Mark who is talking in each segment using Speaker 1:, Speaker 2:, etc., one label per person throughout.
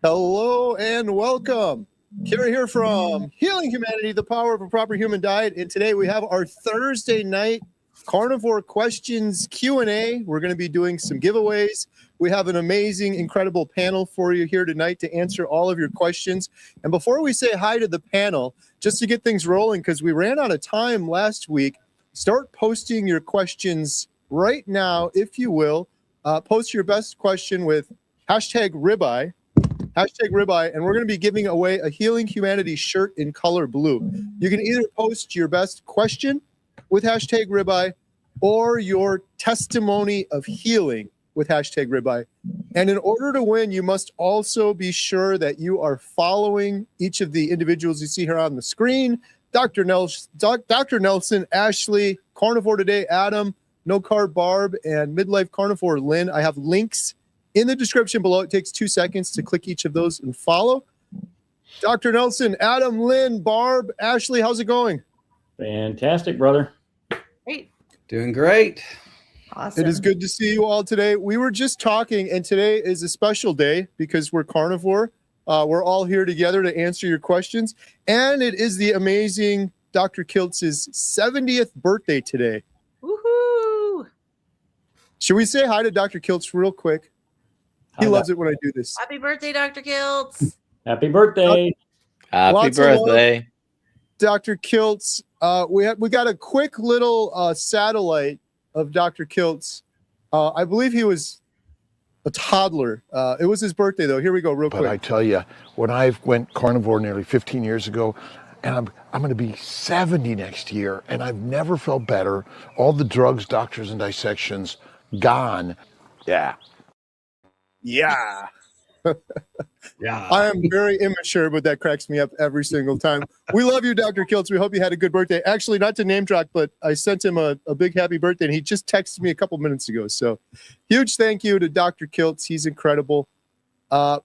Speaker 1: Hello and welcome. Kerry here from Healing Humanity, the Power of a Proper Human Diet. And today we have our Thursday night Carnivore Questions Q&A. We're going to be doing some giveaways. We have an amazing, incredible panel for you here tonight to answer all of your questions. And before we say hi to the panel, just to get things rolling, because we ran out of time last week, start posting your questions right now, if you will. Post your best question with hashtag ribeye. Hashtag ribeye, and we're going to be giving away a Healing Humanity shirt in color blue. You can either post your best question with hashtag ribeye or your testimony of healing with hashtag ribeye. And in order to win, you must also be sure that you are following each of the individuals you see here on the screen. Dr. Nelson, Ashley, Carnivore Today, Adam, No Carb Barb, and Midlife Carnivore Lynn. I have links in the description below. It takes 2 seconds to click each of those and follow. Dr. Nelson, Adam, Lynn, Barb, Ashley, how's it going?
Speaker 2: Fantastic, brother.
Speaker 3: Great.
Speaker 4: Doing great.
Speaker 3: Awesome.
Speaker 1: It is good to see you all today. We were just talking, and today is a special day because we're carnivore. We're all here together to answer your questions. And it is the amazing Dr. Kiltz's 70th birthday today.
Speaker 3: Woohoo!
Speaker 1: Should we say hi to Dr. Kiltz real quick? He loves it when I do this.
Speaker 3: Happy birthday, Dr. Kiltz.
Speaker 2: Happy birthday.
Speaker 5: Happy
Speaker 1: Lots of love.
Speaker 5: birthday.
Speaker 1: Dr. Kiltz, we got a quick little satellite of Dr. Kiltz. I believe he was a toddler. It was his birthday, though. Here we go, real quick.
Speaker 6: But I tell you, when I went carnivore nearly 15 years ago, and I'm going to be 70 next year, and I've never felt better. All the drugs, doctors, and dissections gone. Yeah.
Speaker 1: Yeah.
Speaker 4: Yeah.
Speaker 1: I am very immature, but that cracks me up every single time. We love you, Dr. Kiltz. We hope you had a good birthday. Actually, not to name drop, but I sent him a big happy birthday, and he just texted me a couple minutes ago. So huge thank you to Dr. Kiltz. He's incredible.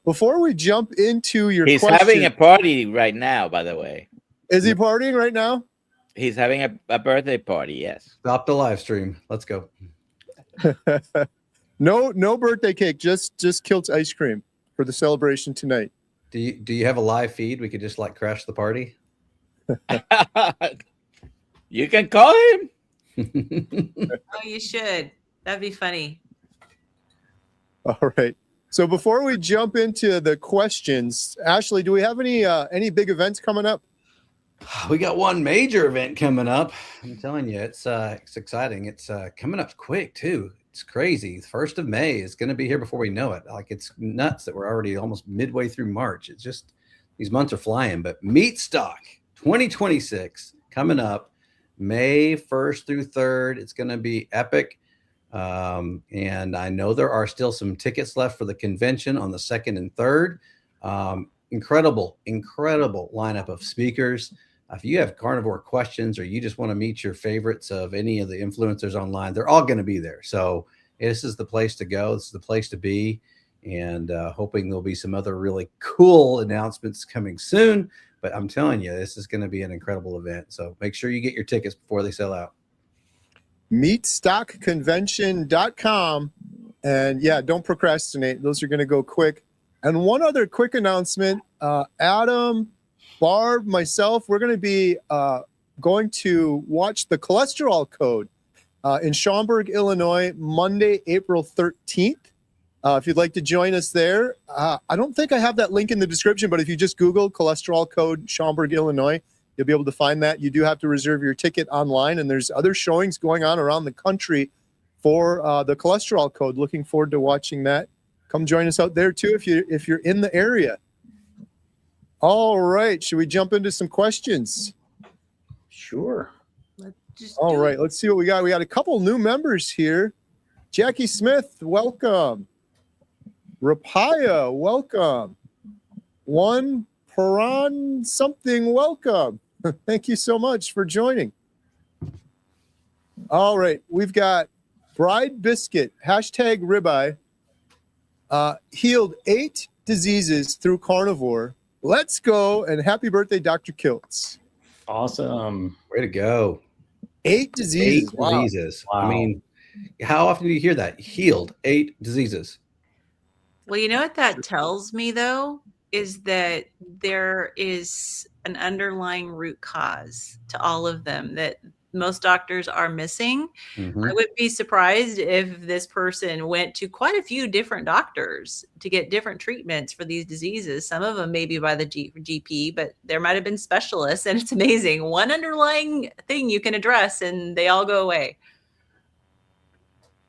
Speaker 1: Before we jump into your
Speaker 5: He's
Speaker 1: question,
Speaker 5: having a party right now, by the way.
Speaker 1: is he partying right now?
Speaker 5: He's having a birthday party, yes.
Speaker 4: Stop the live stream. Let's go.
Speaker 1: No birthday cake, just Kiltz ice cream for the celebration tonight.
Speaker 4: Do you have a live feed? We could just like crash the party.
Speaker 5: You can call him.
Speaker 3: Oh, you should. That'd be funny.
Speaker 1: All right. So before we jump into the questions, Ashley, do we have any big events coming up?
Speaker 4: We got one major event coming up. I'm telling you, it's exciting. It's coming up quick too. It's crazy. The 1st of May is going to be here before we know it. Like, it's nuts that we're already almost midway through March. It's just, these months are flying. But Meatstock 2026 coming up May 1st through 3rd. It's going to be epic. And I know there are still some tickets left for the convention on the 2nd and 3rd. Incredible lineup of speakers. If you have carnivore questions or you just want to meet your favorites of any of the influencers online, they're all going to be there. So this is the place to go. This is the place to be. And hoping there'll be some other really cool announcements coming soon. But I'm telling you, this is going to be an incredible event. So make sure you get your tickets before they sell out.
Speaker 1: Meatstockconvention.com. And yeah, don't procrastinate. Those are going to go quick. And one other quick announcement, Adam, Barb, myself, we're going to be going to watch the Cholesterol Code in Schaumburg, Illinois, Monday, April 13th. If you'd like to join us there, I don't think I have that link in the description, but if you just Google Cholesterol Code Schaumburg, Illinois, you'll be able to find that. You do have to reserve your ticket online, and there's other showings going on around the country for the Cholesterol Code. Looking forward to watching that. Come join us out there too if you're in the area. All right, should we jump into some questions?
Speaker 2: Sure.
Speaker 1: All right, let's see what we got. We got a couple new members here. Jackie Smith, welcome. Rapaya, welcome. One Paran something, welcome. Thank you so much for joining. All right, we've got Bride Biscuit, hashtag ribeye, healed 8 diseases through carnivore. Let's go, and happy birthday, Dr. Kiltz.
Speaker 2: Awesome.
Speaker 4: Way to go.
Speaker 1: 8 diseases.
Speaker 4: 8
Speaker 1: Wow.
Speaker 4: diseases.
Speaker 2: Wow.
Speaker 4: I mean, how often do you hear that? Healed 8 diseases.
Speaker 3: Well, you know what that tells me, though, is that there is an underlying root cause to all of them that most doctors are missing.
Speaker 4: Mhm.
Speaker 3: I would be surprised if this person went to quite a few different doctors to get different treatments for these diseases. Some of them maybe by the GP, but there might have been specialists, and it's amazing. One underlying thing you can address, and they all go away.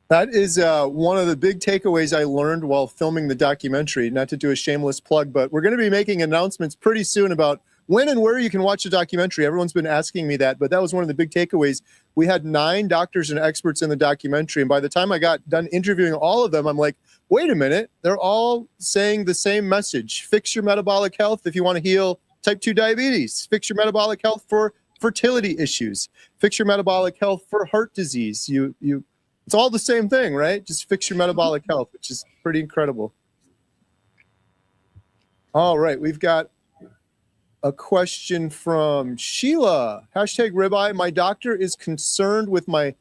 Speaker 1: That is one of the big takeaways I learned while filming the documentary. Not to do a shameless plug, but we're going to be making announcements pretty soon about when and where you can watch the documentary. Everyone's been asking me that, but that was one of the big takeaways. We had 9 doctors and experts in the documentary, and by the time I got done interviewing all of them, I'm like, wait a minute, they're all saying the same message. Fix your metabolic health if you want to heal type 2 diabetes. Fix your metabolic health for fertility issues. Fix your metabolic health for heart disease. It's all the same thing, right? Just fix your metabolic health, which is pretty incredible. All right, we've got a question from Sheila. Hashtag ribeye. My doctor is concerned with my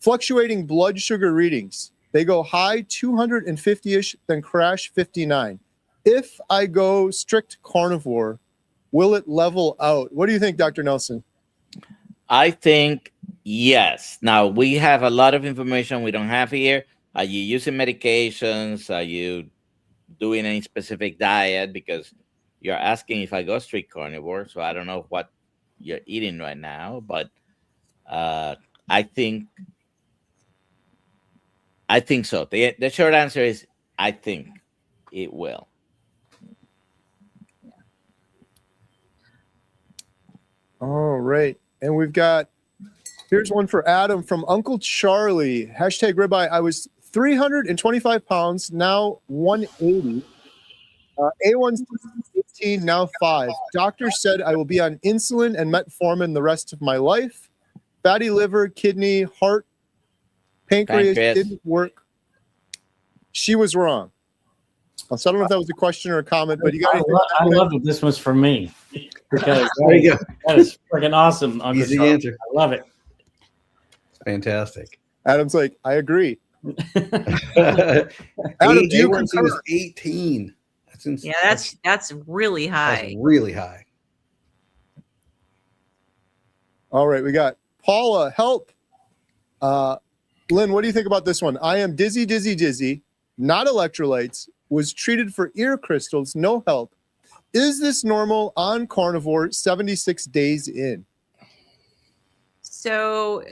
Speaker 1: fluctuating blood sugar readings. They go high 250-ish, then crash 59. If I go strict carnivore, will it level out? What do you think, Dr. Nelson?
Speaker 5: I think yes. Now we have a lot of information we don't have here. Are you using medications? Are you doing any specific diet? Because you're asking if I go strict carnivore, so I don't know what you're eating right now, but I think so. The short answer is I think it will.
Speaker 1: All right. And here's one for Adam from Uncle Charlie. Hashtag ribeye. I was 325 pounds, now 180. A1C 18, now 5. Doctor said I will be on insulin and metformin the rest of my life. Fatty liver, kidney, heart, pancreas didn't work. She was wrong. So I don't know if that was a question or a comment, but you got
Speaker 2: I love that this was for me because
Speaker 4: There you go.
Speaker 2: that is freaking awesome. Uncle
Speaker 4: Easy
Speaker 2: Charles.
Speaker 4: answer.
Speaker 2: I love it.
Speaker 4: Fantastic.
Speaker 1: Adam's like, I agree.
Speaker 4: Adam,
Speaker 1: Adam, do you
Speaker 4: A1C
Speaker 1: concur?
Speaker 4: was 18. That's insane.
Speaker 3: Yeah, that's really high.
Speaker 4: That's really high.
Speaker 1: All right, we got Paula, help. Lynn, what do you think about this one? I am dizzy, not electrolytes, was treated for ear crystals, no help. Is this normal on carnivore 76 days in?
Speaker 3: So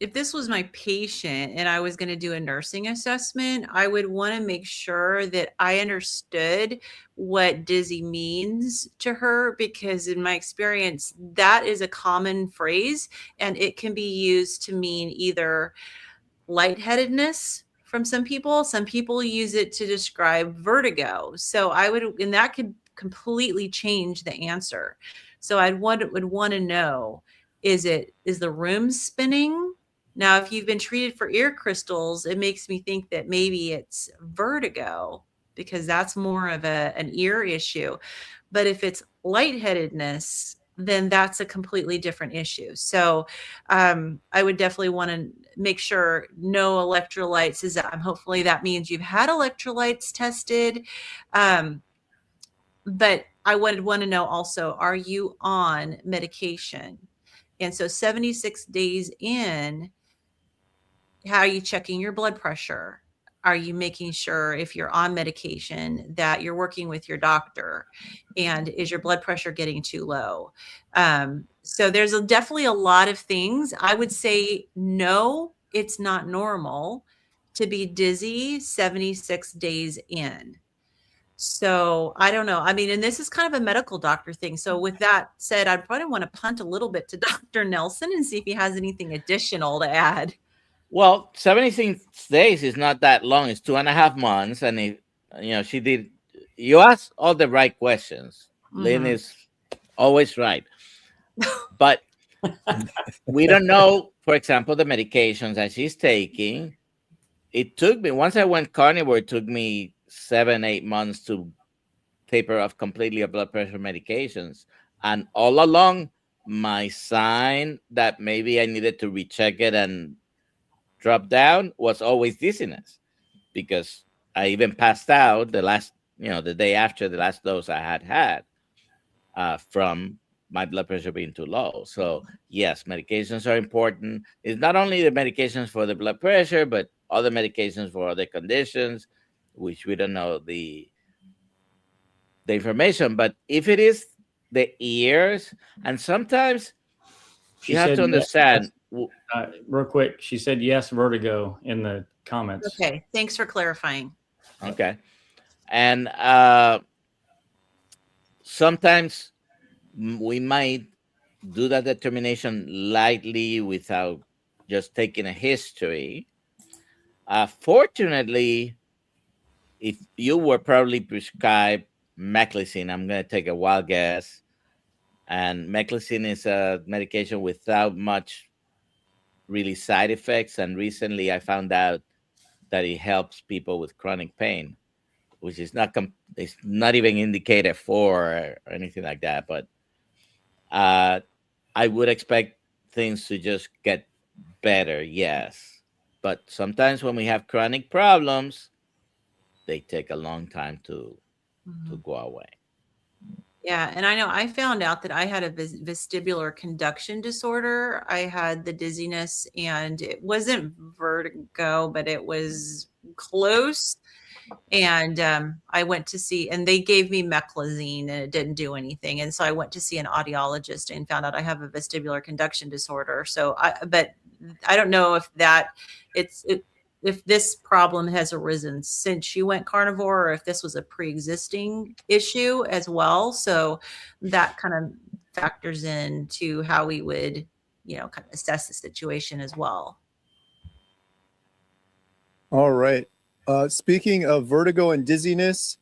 Speaker 3: if this was my patient and I was going to do a nursing assessment, I would want to make sure that I understood what dizzy means to her, because in my experience, that is a common phrase and it can be used to mean either lightheadedness from some people. Some people use it to describe vertigo. So and that could completely change the answer. So would want to know, is the room spinning? Now, if you've been treated for ear crystals, it makes me think that maybe it's vertigo, because that's more of an ear issue. But if it's lightheadedness, then that's a completely different issue. So I would definitely want to make sure no electrolytes is that. Hopefully that means you've had electrolytes tested. But I would want to know also, are you on medication? And so 76 days in, how are you checking your blood pressure? Are you making sure, if you're on medication, that you're working with your doctor? And is your blood pressure getting too low? So there's definitely a lot of things. I would say, no, it's not normal to be dizzy 76 days in. So I don't know. I mean, and this is kind of a medical doctor thing. So with that said, I'd probably want to punt a little bit to Dr. Nelson and see if he has anything additional to add.
Speaker 5: Well, 76 days is not that long. It's 2.5 months. And you asked all the right questions. Mm-hmm. Lynn is always right. But we don't know, for example, the medications that she's taking. It took me, once I went carnivore, it took me 7-8 months to taper off completely of blood pressure medications. And all along, my sign that maybe I needed to recheck it and drop down was always dizziness, because I even passed out the day after the last dose I had from my blood pressure being too low. So yes, medications are important. It's not only the medications for the blood pressure, but other medications for other conditions, which we don't know the information. But if it is the ears, and sometimes
Speaker 2: She
Speaker 5: you have
Speaker 2: said
Speaker 5: to understand.
Speaker 2: real quick. She said yes, vertigo in the comments.
Speaker 3: Okay, thanks for clarifying.
Speaker 5: Okay. And sometimes we might do that determination lightly without just taking a history. Fortunately, if you were probably prescribed meclizine, I'm going to take a wild guess. And meclizine is a medication without much really side effects. And recently I found out that it helps people with chronic pain, which is it's not even indicated for or anything like that. But I would expect things to just get better, yes. But sometimes when we have chronic problems, they take a long time to go away.
Speaker 3: Yeah, and I know I found out that I had a vestibular conduction disorder. I had the dizziness, and it wasn't vertigo, but it was close. And I went to see, and they gave me meclizine, and it didn't do anything. And so I went to see an audiologist and found out I have a vestibular conduction disorder. But I don't know if if this problem has arisen since she went carnivore, or if this was a pre-existing issue as well. So that kind of factors into how we would, kind of assess the situation as well.
Speaker 1: All right. Speaking of vertigo and dizziness,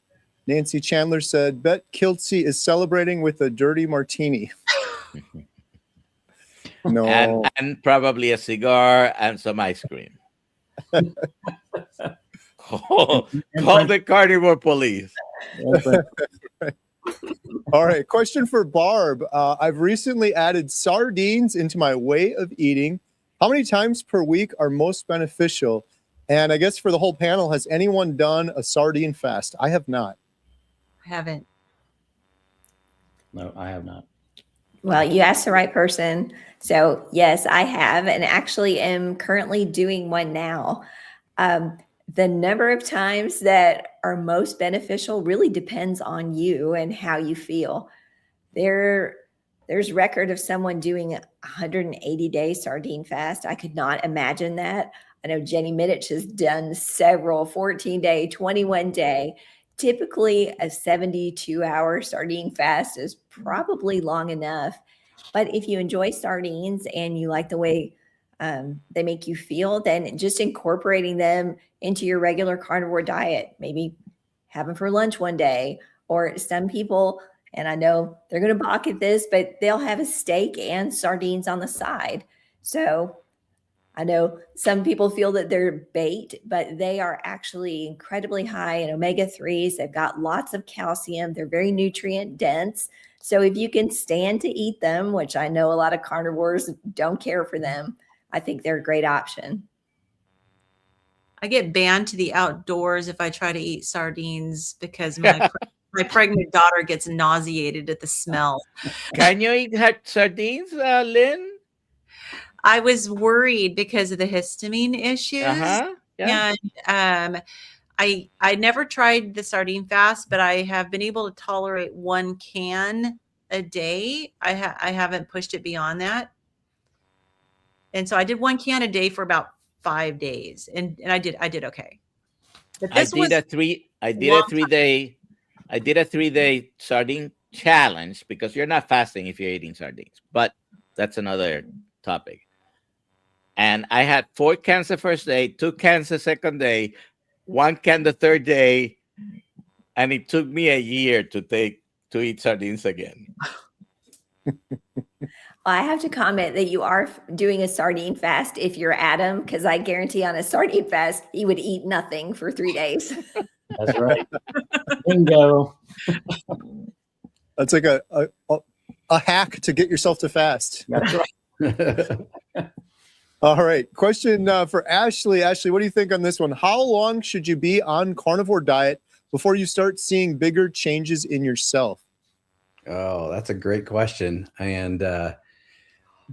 Speaker 1: Nancy Chandler said, bet Kiltsy is celebrating with a dirty martini. No.
Speaker 5: And probably a cigar and some ice cream. Call the carnivore police.
Speaker 1: All right. Question for Barb. I've recently added sardines into my way of eating. How many times per week are most beneficial? And I guess for the whole panel, has anyone done a sardine fast? I have not.
Speaker 3: I haven't.
Speaker 2: No, I have not.
Speaker 7: Well, you asked the right person. So yes, I have, and actually am currently doing one now. The number of times that are most beneficial really depends on you and how you feel. There's record of someone doing a 180-day sardine fast. I could not imagine that. I know Jenny Middich has done several 14-day, 21-day. Typically, a 72-hour sardine fast is probably long enough. But if you enjoy sardines and you like the way they make you feel, then just incorporating them into your regular carnivore diet, maybe have them for lunch one day, or some people, and I know they're going to balk at this, but they'll have a steak and sardines on the side. So I know some people feel that they're bait, but they are actually incredibly high in omega-3s. They've got lots of calcium. They're very nutrient dense. So if you can stand to eat them, which I know a lot of carnivores don't care for them, I think they're a great option.
Speaker 3: I get banned to the outdoors if I try to eat sardines because my pregnant daughter gets nauseated at the smell.
Speaker 5: Can you eat sardines, Lynn?
Speaker 3: I was worried because of the histamine issues.
Speaker 5: Yeah.
Speaker 3: And I never tried the sardine fast, but I have been able to tolerate 1 can a day. I haven't pushed it beyond that. And so I did 1 can a day for about 5 days, and I did okay. But this
Speaker 5: I did a 3-day sardine challenge, because you're not fasting if you're eating sardines, but that's another topic. And I had 4 cans the first day, 2 cans the second day, 1 can the third day, and it took me a year to eat sardines again.
Speaker 7: Well, I have to comment that you are doing a sardine fast if you're Adam, because I guarantee on a sardine fast, he would eat nothing for 3 days.
Speaker 2: That's right. Bingo.
Speaker 1: That's like a hack to get yourself to fast.
Speaker 2: That's right.
Speaker 1: All right. Question for Ashley. Ashley, what do you think on this one? How long should you be on carnivore diet before you start seeing bigger changes in yourself?
Speaker 4: Oh, that's a great question. And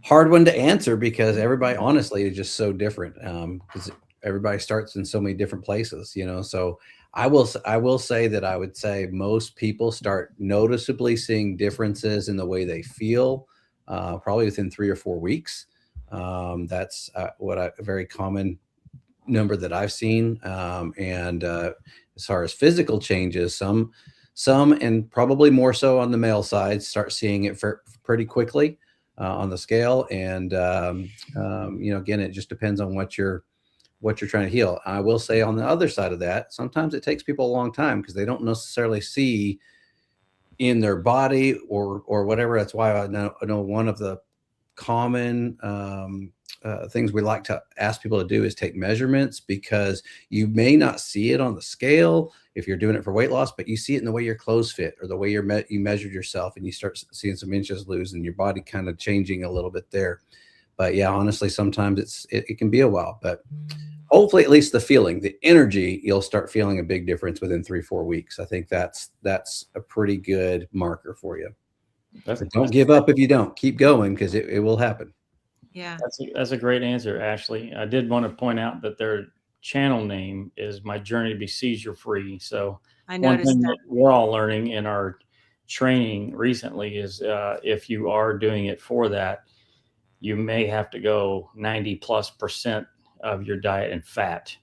Speaker 4: hard one to answer because everybody honestly is just so different. Because everybody starts in so many different places, So I will say that I would say most people start noticeably seeing differences in the way they feel, probably within 3 or 4 weeks. That's a very common number that I've seen. And as far as physical changes, some and probably more so on the male side start seeing it pretty quickly on the scale. And again, it just depends on what you're trying to heal. I will say on the other side of that, sometimes it takes people a long time because they don't necessarily see in their body or whatever. That's why I know one of the common things we like to ask people to do is take measurements, because you may not see it on the scale if you're doing it for weight loss, but you see it in the way your clothes fit or the way you measured yourself, and you start seeing some inches lose and your body kind of changing a little bit there. But yeah, honestly, sometimes it can be a while, but hopefully at least the feeling, the energy, you'll start feeling a big difference within 3-4 weeks. I think that's a pretty good marker for you. Don't give up if you don't. Keep going, because it will happen.
Speaker 3: Yeah.
Speaker 2: That's a great answer, Ashley. I did want to point out that their channel name is My Journey to Be Seizure Free. So
Speaker 3: I
Speaker 2: one
Speaker 3: noticed
Speaker 2: thing
Speaker 3: that.
Speaker 2: that we're all learning in our training recently is if you are doing it for that, you may have to go 90+% of your diet in fat.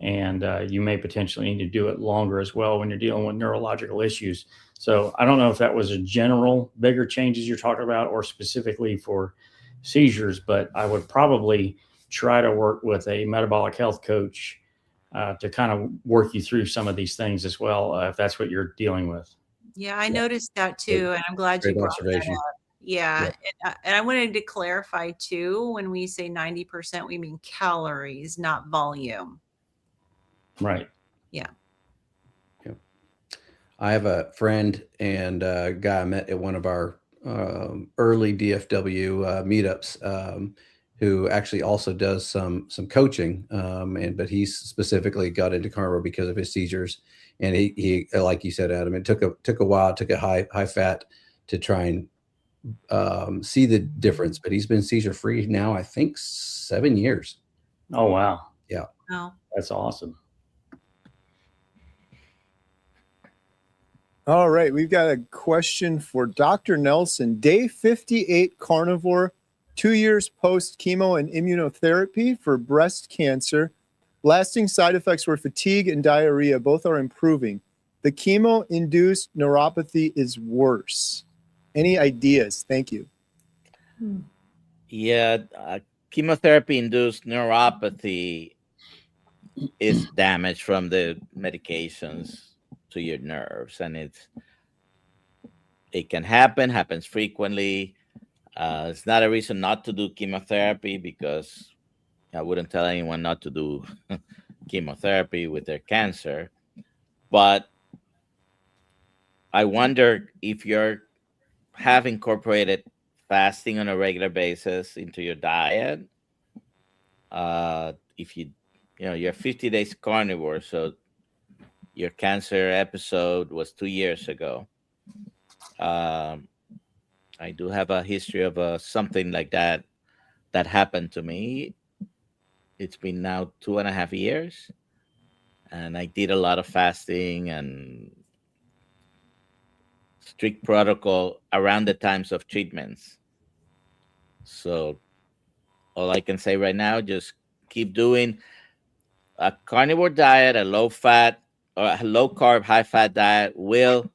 Speaker 2: And you may potentially need to do it longer as well when you're dealing with neurological issues. So I don't know if that was a general bigger changes you're talking about or specifically for seizures, but I would probably try to work with a metabolic health coach to kind of work you through some of these things as well, if that's what you're dealing with.
Speaker 3: Yeah, I noticed that too, and I'm glad you
Speaker 4: Great
Speaker 3: brought
Speaker 4: observation.
Speaker 3: that up. Yeah, and I wanted to clarify too, when we say 90%, we mean calories, not volume.
Speaker 2: Right.
Speaker 3: Yeah.
Speaker 4: I have a friend and a guy I met at one of our early DFW meetups, who actually also does some coaching, but he's specifically got into carnivore because of his seizures. And he like you said, Adam, it took a while, took a high fat to try and see the difference. But he's been seizure free now, I think 7 years.
Speaker 2: Oh wow.
Speaker 4: Yeah.
Speaker 3: Oh.
Speaker 2: That's awesome.
Speaker 1: All right, we've got a question for Dr. Nelson. Day 58 carnivore, 2 years post chemo and immunotherapy for breast cancer. Lasting side effects were fatigue and diarrhea. Both are improving. The chemo-induced neuropathy is worse. Any ideas? Thank you.
Speaker 5: Yeah, chemotherapy-induced neuropathy is damage from the medications to your nerves, and it can happens frequently. It's not a reason not to do chemotherapy, because I wouldn't tell anyone not to do chemotherapy with their cancer. But I wonder if you have incorporated fasting on a regular basis into your diet. If you're 50 days carnivore, so your cancer episode was 2 years ago. I do have a history of something like that happened to me. It's been now 2.5 years, and I did a lot of fasting and strict protocol around the times of treatments. So all I can say right now, just keep doing a carnivore diet, a low fat or a low carb, high fat diet will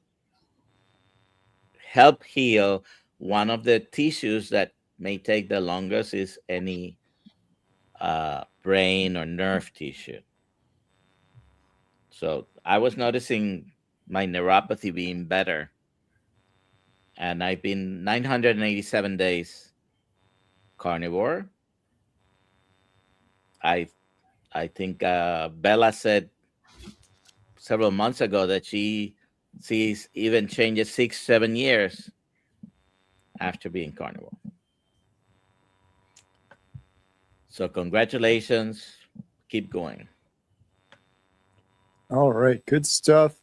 Speaker 5: help heal. One of the tissues that may take the longest is any brain or nerve tissue. So I was noticing my neuropathy being better, and I've been 987 days carnivore. I think Bella said several months ago that she sees even changes 6-7 years after being carnivore. So congratulations. Keep going.
Speaker 1: All right, good stuff.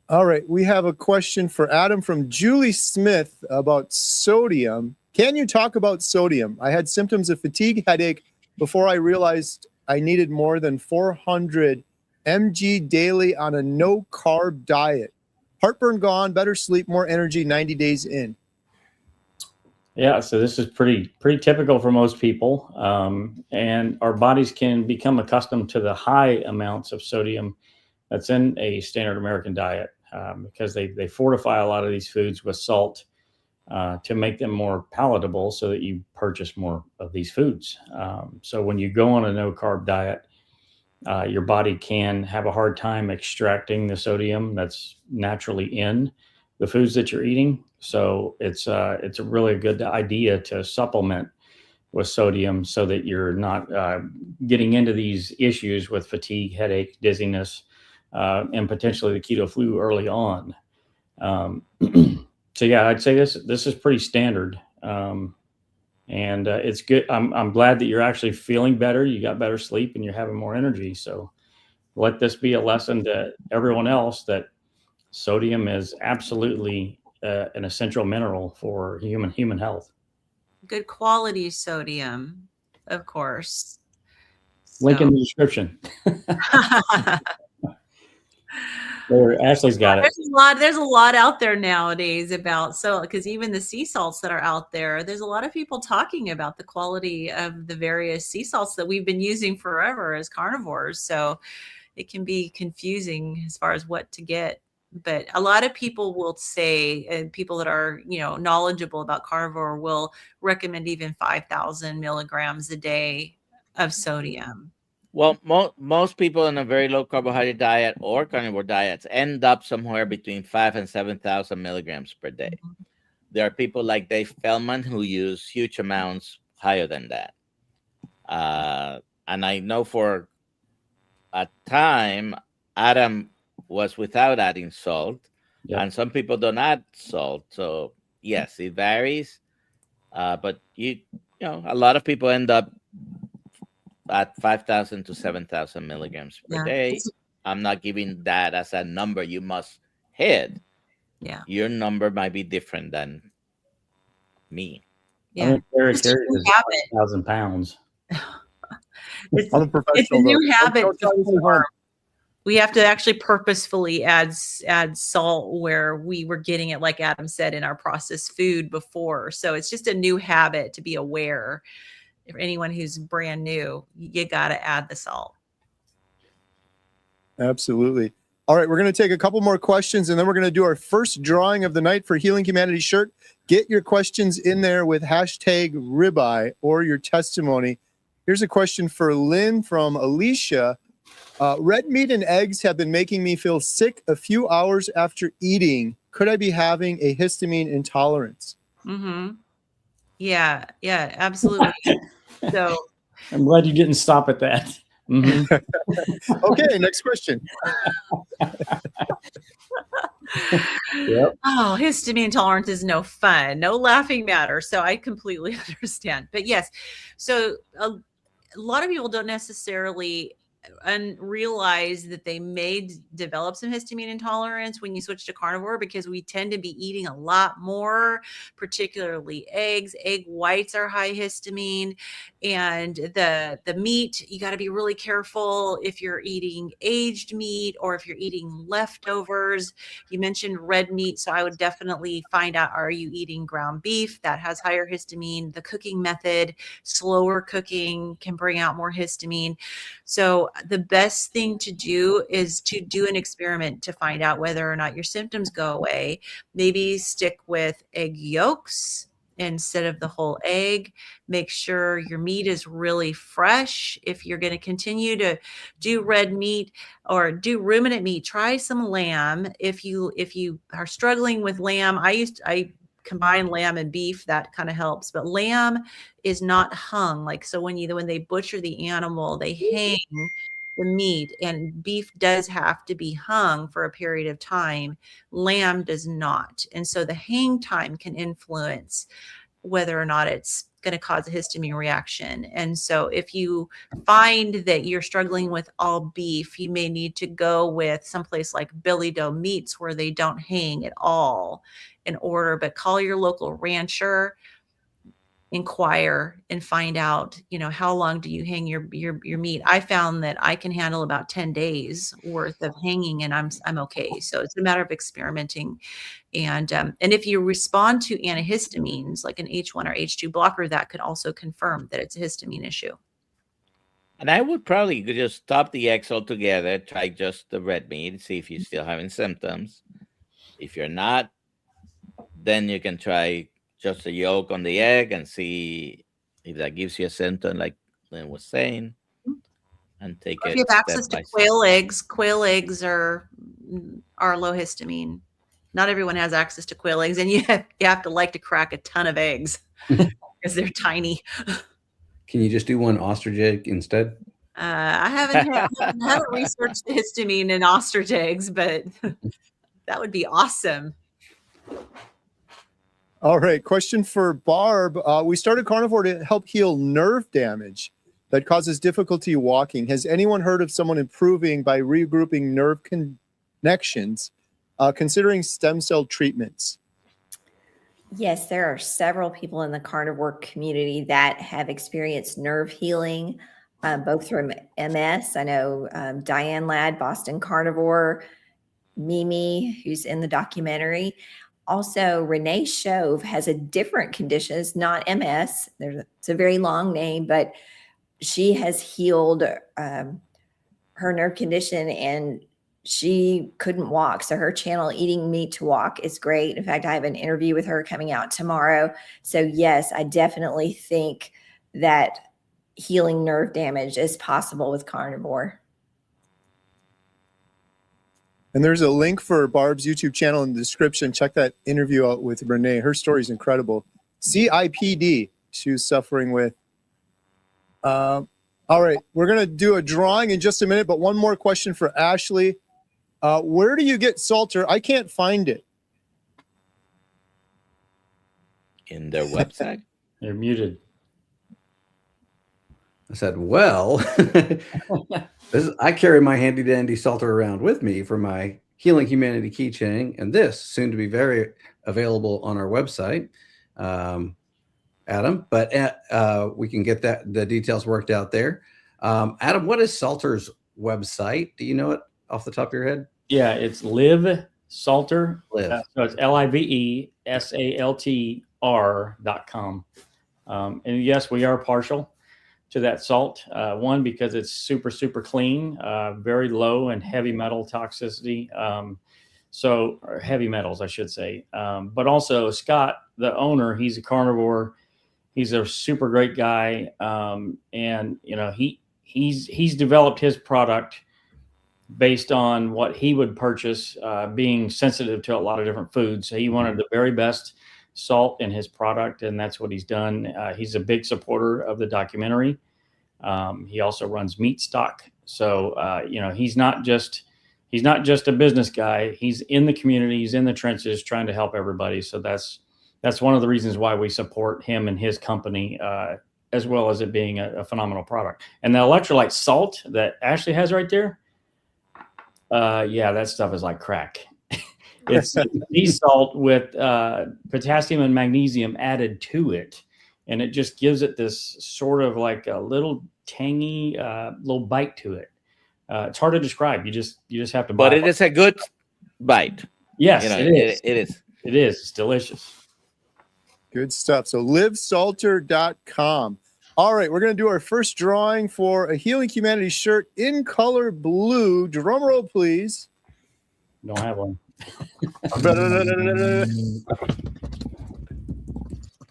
Speaker 1: All right, we have a question for Adam from Julie Smith about sodium. Can you talk about sodium? I had symptoms of fatigue, headache before I realized I needed more than 400 mg daily on a no-carb diet. Heartburn gone, better sleep, more energy 90 days in.
Speaker 2: Yeah, so this is pretty typical for most people, and our bodies can become accustomed to the high amounts of sodium that's in a standard American diet because they fortify a lot of these foods with salt to make them more palatable so that you purchase more of these foods. So when you go on a no-carb diet, your body can have a hard time extracting the sodium that's naturally in the foods that you're eating. So it's a really good idea to supplement with sodium so that you're not getting into these issues with fatigue, headache, dizziness, and potentially the keto flu early on. So yeah, I'd say this is pretty standard, and it's good. I'm glad that you're actually feeling better. You got better sleep, and you're having more energy. So let this be a lesson to everyone else that sodium is absolutely an essential mineral for human health.
Speaker 3: Good quality sodium, of course.
Speaker 2: Link in the description. Ashley's got it.
Speaker 3: There's a lot out there nowadays about, so because even the sea salts that are out there's a lot of people talking about the quality of the various sea salts that we've been using forever as carnivores. So it can be confusing as far as what to get. But a lot of people will say, and people that are, knowledgeable about carnivore will recommend even 5,000 milligrams a day of sodium.
Speaker 5: Well, most people on a very low carbohydrate diet or carnivore diets end up somewhere between 5,000 and 7,000 milligrams per day. Mm-hmm. There are people like Dave Feldman who use huge amounts higher than that. And I know for a time, Adam was without adding salt, yep. And some people don't add salt. So yes, it varies. But a lot of people end up at 5,000 to 7,000 milligrams per day. I'm not giving that as a number you must hit.
Speaker 3: Yeah.
Speaker 5: Your number might be different than me.
Speaker 2: Yeah. I mean, Kerry is 1,000 pounds.
Speaker 3: It's a new habit to form. We have to actually purposefully add salt where we were getting it, like Adam said, in our processed food before. So it's just a new habit to be aware. For anyone who's brand new, you got to add the salt.
Speaker 1: Absolutely. All right, we're going to take a couple more questions, and then we're going to do our first drawing of the night for Healing Humanity shirt. Get your questions in there with #ribeye or your testimony. Here's a question for Lynn from Alicia. Red meat and eggs have been making me feel sick a few hours after eating. Could I be having a histamine intolerance?
Speaker 3: Mm-hmm. Yeah, absolutely. So
Speaker 2: I'm glad you didn't stop at that. Mm-hmm.
Speaker 1: Okay, next question.
Speaker 2: Yep.
Speaker 3: Oh, histamine intolerance is no fun, no laughing matter. So I completely understand. But yes, so a lot of people don't necessarily realize that they may develop some histamine intolerance when you switch to carnivore, because we tend to be eating a lot more, particularly eggs. Egg whites are high histamine, and the meat, you got to be really careful if you're eating aged meat or if you're eating leftovers. You mentioned red meat, so I would definitely find out, are you eating ground beef? That has higher histamine. The cooking method, slower cooking, can bring out more histamine. So the best thing to do is to do an experiment to find out whether or not your symptoms go away. Maybe stick with egg yolks instead of the whole egg. Make sure your meat is really fresh. If you're going to continue to do red meat or do ruminant meat, try some lamb. If you are struggling with lamb, I combine lamb and beef, that kind of helps. But lamb is not hung. So when they butcher the animal, they hang the meat, and beef does have to be hung for a period of time. Lamb does not. And so the hang time can influence whether or not it's going to cause a histamine reaction. And so if you find that you're struggling with all beef, you may need to go with someplace like Billy Doe Meats where they don't hang at all in order, but call your local rancher, inquire and find out, how long do you hang your meat. I found that I can handle about 10 days worth of hanging and I'm okay. So it's a matter of experimenting. And if you respond to antihistamines like an H1 or H2 blocker, that could also confirm that it's a histamine issue.
Speaker 5: And I would probably just stop the eggs altogether, try just the red meat, see if you're still having symptoms. If you're not, then you can try just the yolk on the egg and see if that gives you a symptom, like Lynn was saying, and take it.
Speaker 3: If you have access to quail eggs are low histamine. Not everyone has access to quail eggs, and you have to like to crack a ton of eggs because they're tiny.
Speaker 4: Can you just do one ostrich egg instead?
Speaker 3: I haven't researched the histamine in ostrich eggs, but that would be awesome.
Speaker 1: All right, question for Barb. We started Carnivore to help heal nerve damage that causes difficulty walking. Has anyone heard of someone improving by regrouping nerve connections, considering stem cell treatments?
Speaker 7: Yes, there are several people in the carnivore community that have experienced nerve healing, both from MS. I know Diane Ladd, Boston Carnivore, Mimi, who's in the documentary. Also, Renee Shove has a different condition. It's not MS. It's a very long name, but she has healed her nerve condition and she couldn't walk. So her channel, Eating Meat to Walk, is great. In fact, I have an interview with her coming out tomorrow. So yes, I definitely think that healing nerve damage is possible with carnivore.
Speaker 1: And there's a link for Barb's YouTube channel in the description. Check that interview out with Renee. Her story is incredible. CIPD she was suffering with. All right, we're going to do a drawing in just a minute, but one more question for Ashley. Where do you get Salter? I can't find it.
Speaker 5: In their website?
Speaker 2: You're muted.
Speaker 4: I said, well, I carry my handy dandy Salter around with me for my Healing Humanity keychain, and this soon to be very available on our website, Adam. But we can get the details worked out there. Adam, what is Salter's website? Do you know it off the top of your head?
Speaker 2: Yeah, it's Live Salter.
Speaker 4: Live.
Speaker 2: So it's LIVESALTR.com. And yes, we are partial to that salt. One, because it's super, super clean, very low in heavy metal toxicity. Or heavy metals, I should say. But also Scott, the owner, he's a carnivore. He's a super great guy. And he's developed his product based on what he would purchase, being sensitive to a lot of different foods. So he wanted the very best salt in his product, and that's what he's done. He's a big supporter of the documentary. He also runs Meatstock. So, he's not just a business guy. He's in the community. He's in the trenches trying to help everybody. So that's one of the reasons why we support him and his company, as well as it being a phenomenal product. And the electrolyte salt that Ashley has right there, that stuff is like crack. It's sea salt with potassium and magnesium added to it. And it just gives it this sort of like a little tangy little bite to it. It's hard to describe. You just have to buy
Speaker 5: it. But it is a good bite.
Speaker 2: Yes, it is.
Speaker 5: It is.
Speaker 2: It is. It's delicious.
Speaker 1: Good stuff. So livesalter.com. All right, we're going to do our first drawing for a Healing Humanity shirt in color blue. Drum roll, please.
Speaker 2: Don't have one.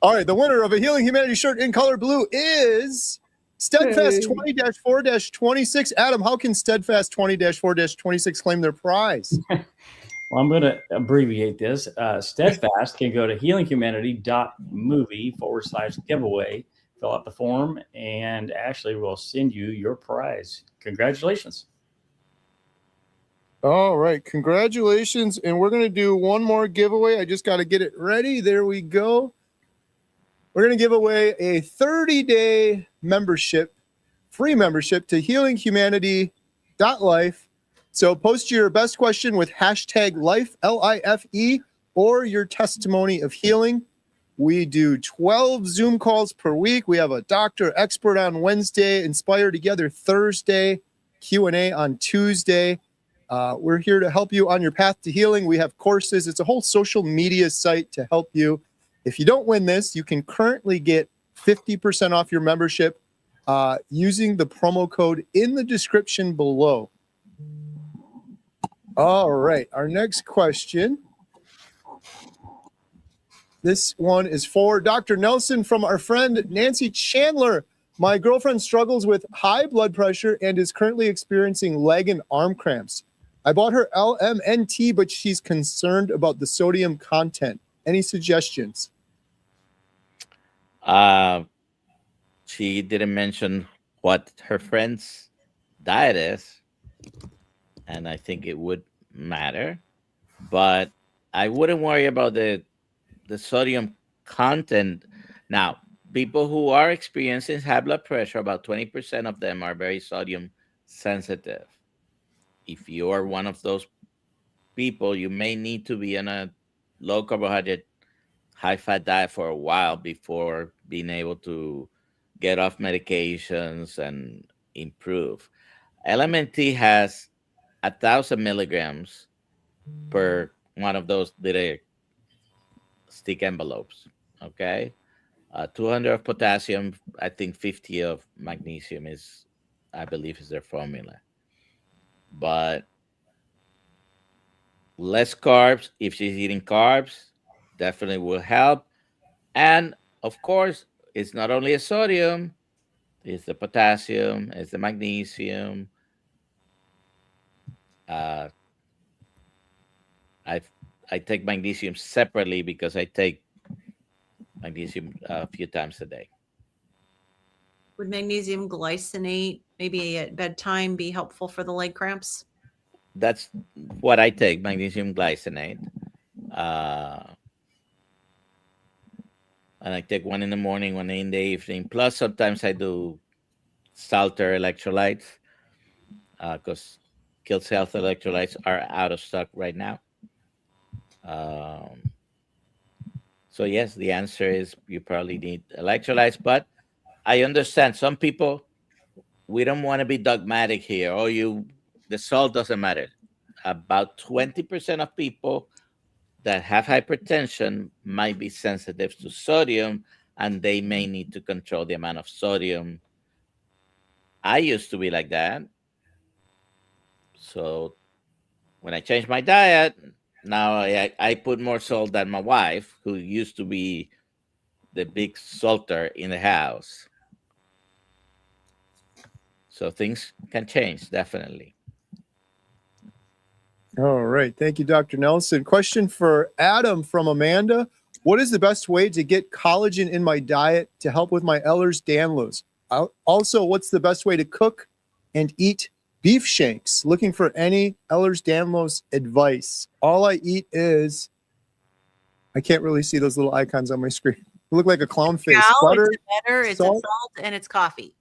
Speaker 1: All right, the winner of a Healing Humanity shirt in color blue is Steadfast 20-4-26. Adam, how can Steadfast 20-4-26 claim their prize?
Speaker 2: Well, I'm going to abbreviate this. Steadfast can go to healinghumanity.movie/giveaway, fill out the form, and Ashley will send you your prize. Congratulations.
Speaker 1: All right, congratulations. And we're going to do one more giveaway. I just got to get it ready. There we go. we're going to give away a 30-day membership, free membership to healinghumanity.life. So post your best question with hashtag life, L-I-F-E, or your testimony of healing. We do 12 Zoom calls per week. We have a doctor expert on Wednesday, Inspire Together Thursday, Q&A on Tuesday. We're here to help you on your path to healing. We have courses. It's a whole social media site to help you. If you don't win this, you can currently get 50% off your membership using the promo code in the description below. All right, our next question. This one is for Dr. Nelson from our friend Nancy Chandler. My girlfriend struggles with high blood pressure and is currently experiencing leg and arm cramps. I bought her LMNT, but she's concerned about the sodium content. Any suggestions?
Speaker 5: She didn't mention what her friend's diet is, and I think it would matter, but I wouldn't worry about the sodium content. Now, people who are experiencing high blood pressure, about 20% of them are very sodium sensitive. If you are one of those people, you may need to be on a low carbohydrate, high fat diet for a while before being able to get off medications and improve. LMNT has 1,000 milligrams per one of those little stick envelopes. Okay. 200 of potassium, I think 50 of magnesium is, I believe, is their formula. But less carbs, if she's eating carbs, definitely will help. And of course, it's not only a sodium, it's the potassium, it's the magnesium. I take magnesium separately because I take magnesium a few times a day.
Speaker 3: Would magnesium glycinate maybe at bedtime be helpful for the leg cramps?
Speaker 5: That's what I take, magnesium glycinate. And I take one in the morning, one in the evening. Plus, sometimes I do Salter electrolytes because Kill's Health electrolytes are out of stock right now. So yes, the answer is you probably need electrolytes, but I understand some people, we don't want to be dogmatic here. Oh, the salt doesn't matter. About 20% of people that have hypertension might be sensitive to sodium, and they may need to control the amount of sodium. I used to be like that. So when I changed my diet, now I put more salt than my wife, who used to be the big salter in the house. So things can change, definitely.
Speaker 1: All right. Thank you, Dr. Nelson. Question for Adam from Amanda. What is the best way to get collagen in my diet to help with my Ehlers-Danlos? Also, what's the best way to cook and eat beef shanks? Looking for any Ehlers-Danlos advice. All I eat is, I can't really see those little icons on my screen. They look like a clown face.
Speaker 3: Cacao,
Speaker 1: Butter,
Speaker 3: it's a salt, and it's coffee.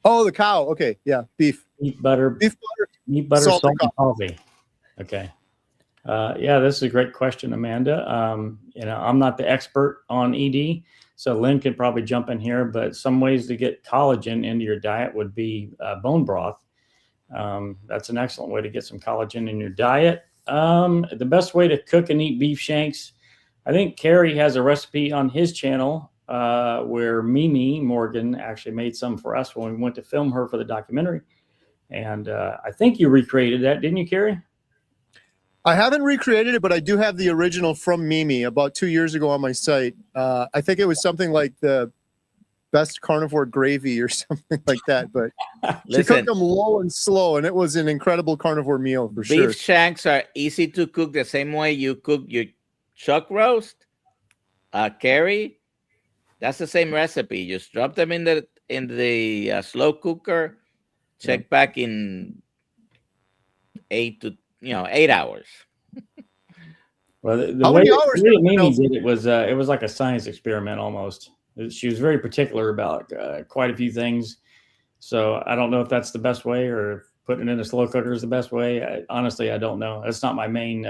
Speaker 1: Oh, the cow. Okay. Yeah. Beef.
Speaker 2: Meat butter, salt, and coffee. Okay. Yeah, this is a great question, Amanda. I'm not the expert on ED, so Lynn could probably jump in here, but some ways to get collagen into your diet would be bone broth. That's an excellent way to get some collagen in your diet. The best way to cook and eat beef shanks, I think Kerry has a recipe on his channel where Mimi Morgan actually made some for us when we went to film her for the documentary. And I think you recreated that, didn't you, Kerry?
Speaker 1: I haven't recreated it, but I do have the original from Mimi about 2 years ago on my site. I think it was something like the best carnivore gravy or something like that. But she cooked them low and slow, and it was an incredible carnivore meal for sure.
Speaker 5: Beef shanks are easy to cook the same way you cook your chuck roast. Kerry, that's the same recipe. Just drop them in the slow cooker. Check back in 8 hours.
Speaker 2: Well, the way Mimi did it was like a science experiment almost. She was very particular about quite a few things. So I don't know if that's the best way or if putting it in a slow cooker is the best way. Honestly, I don't know. That's not my main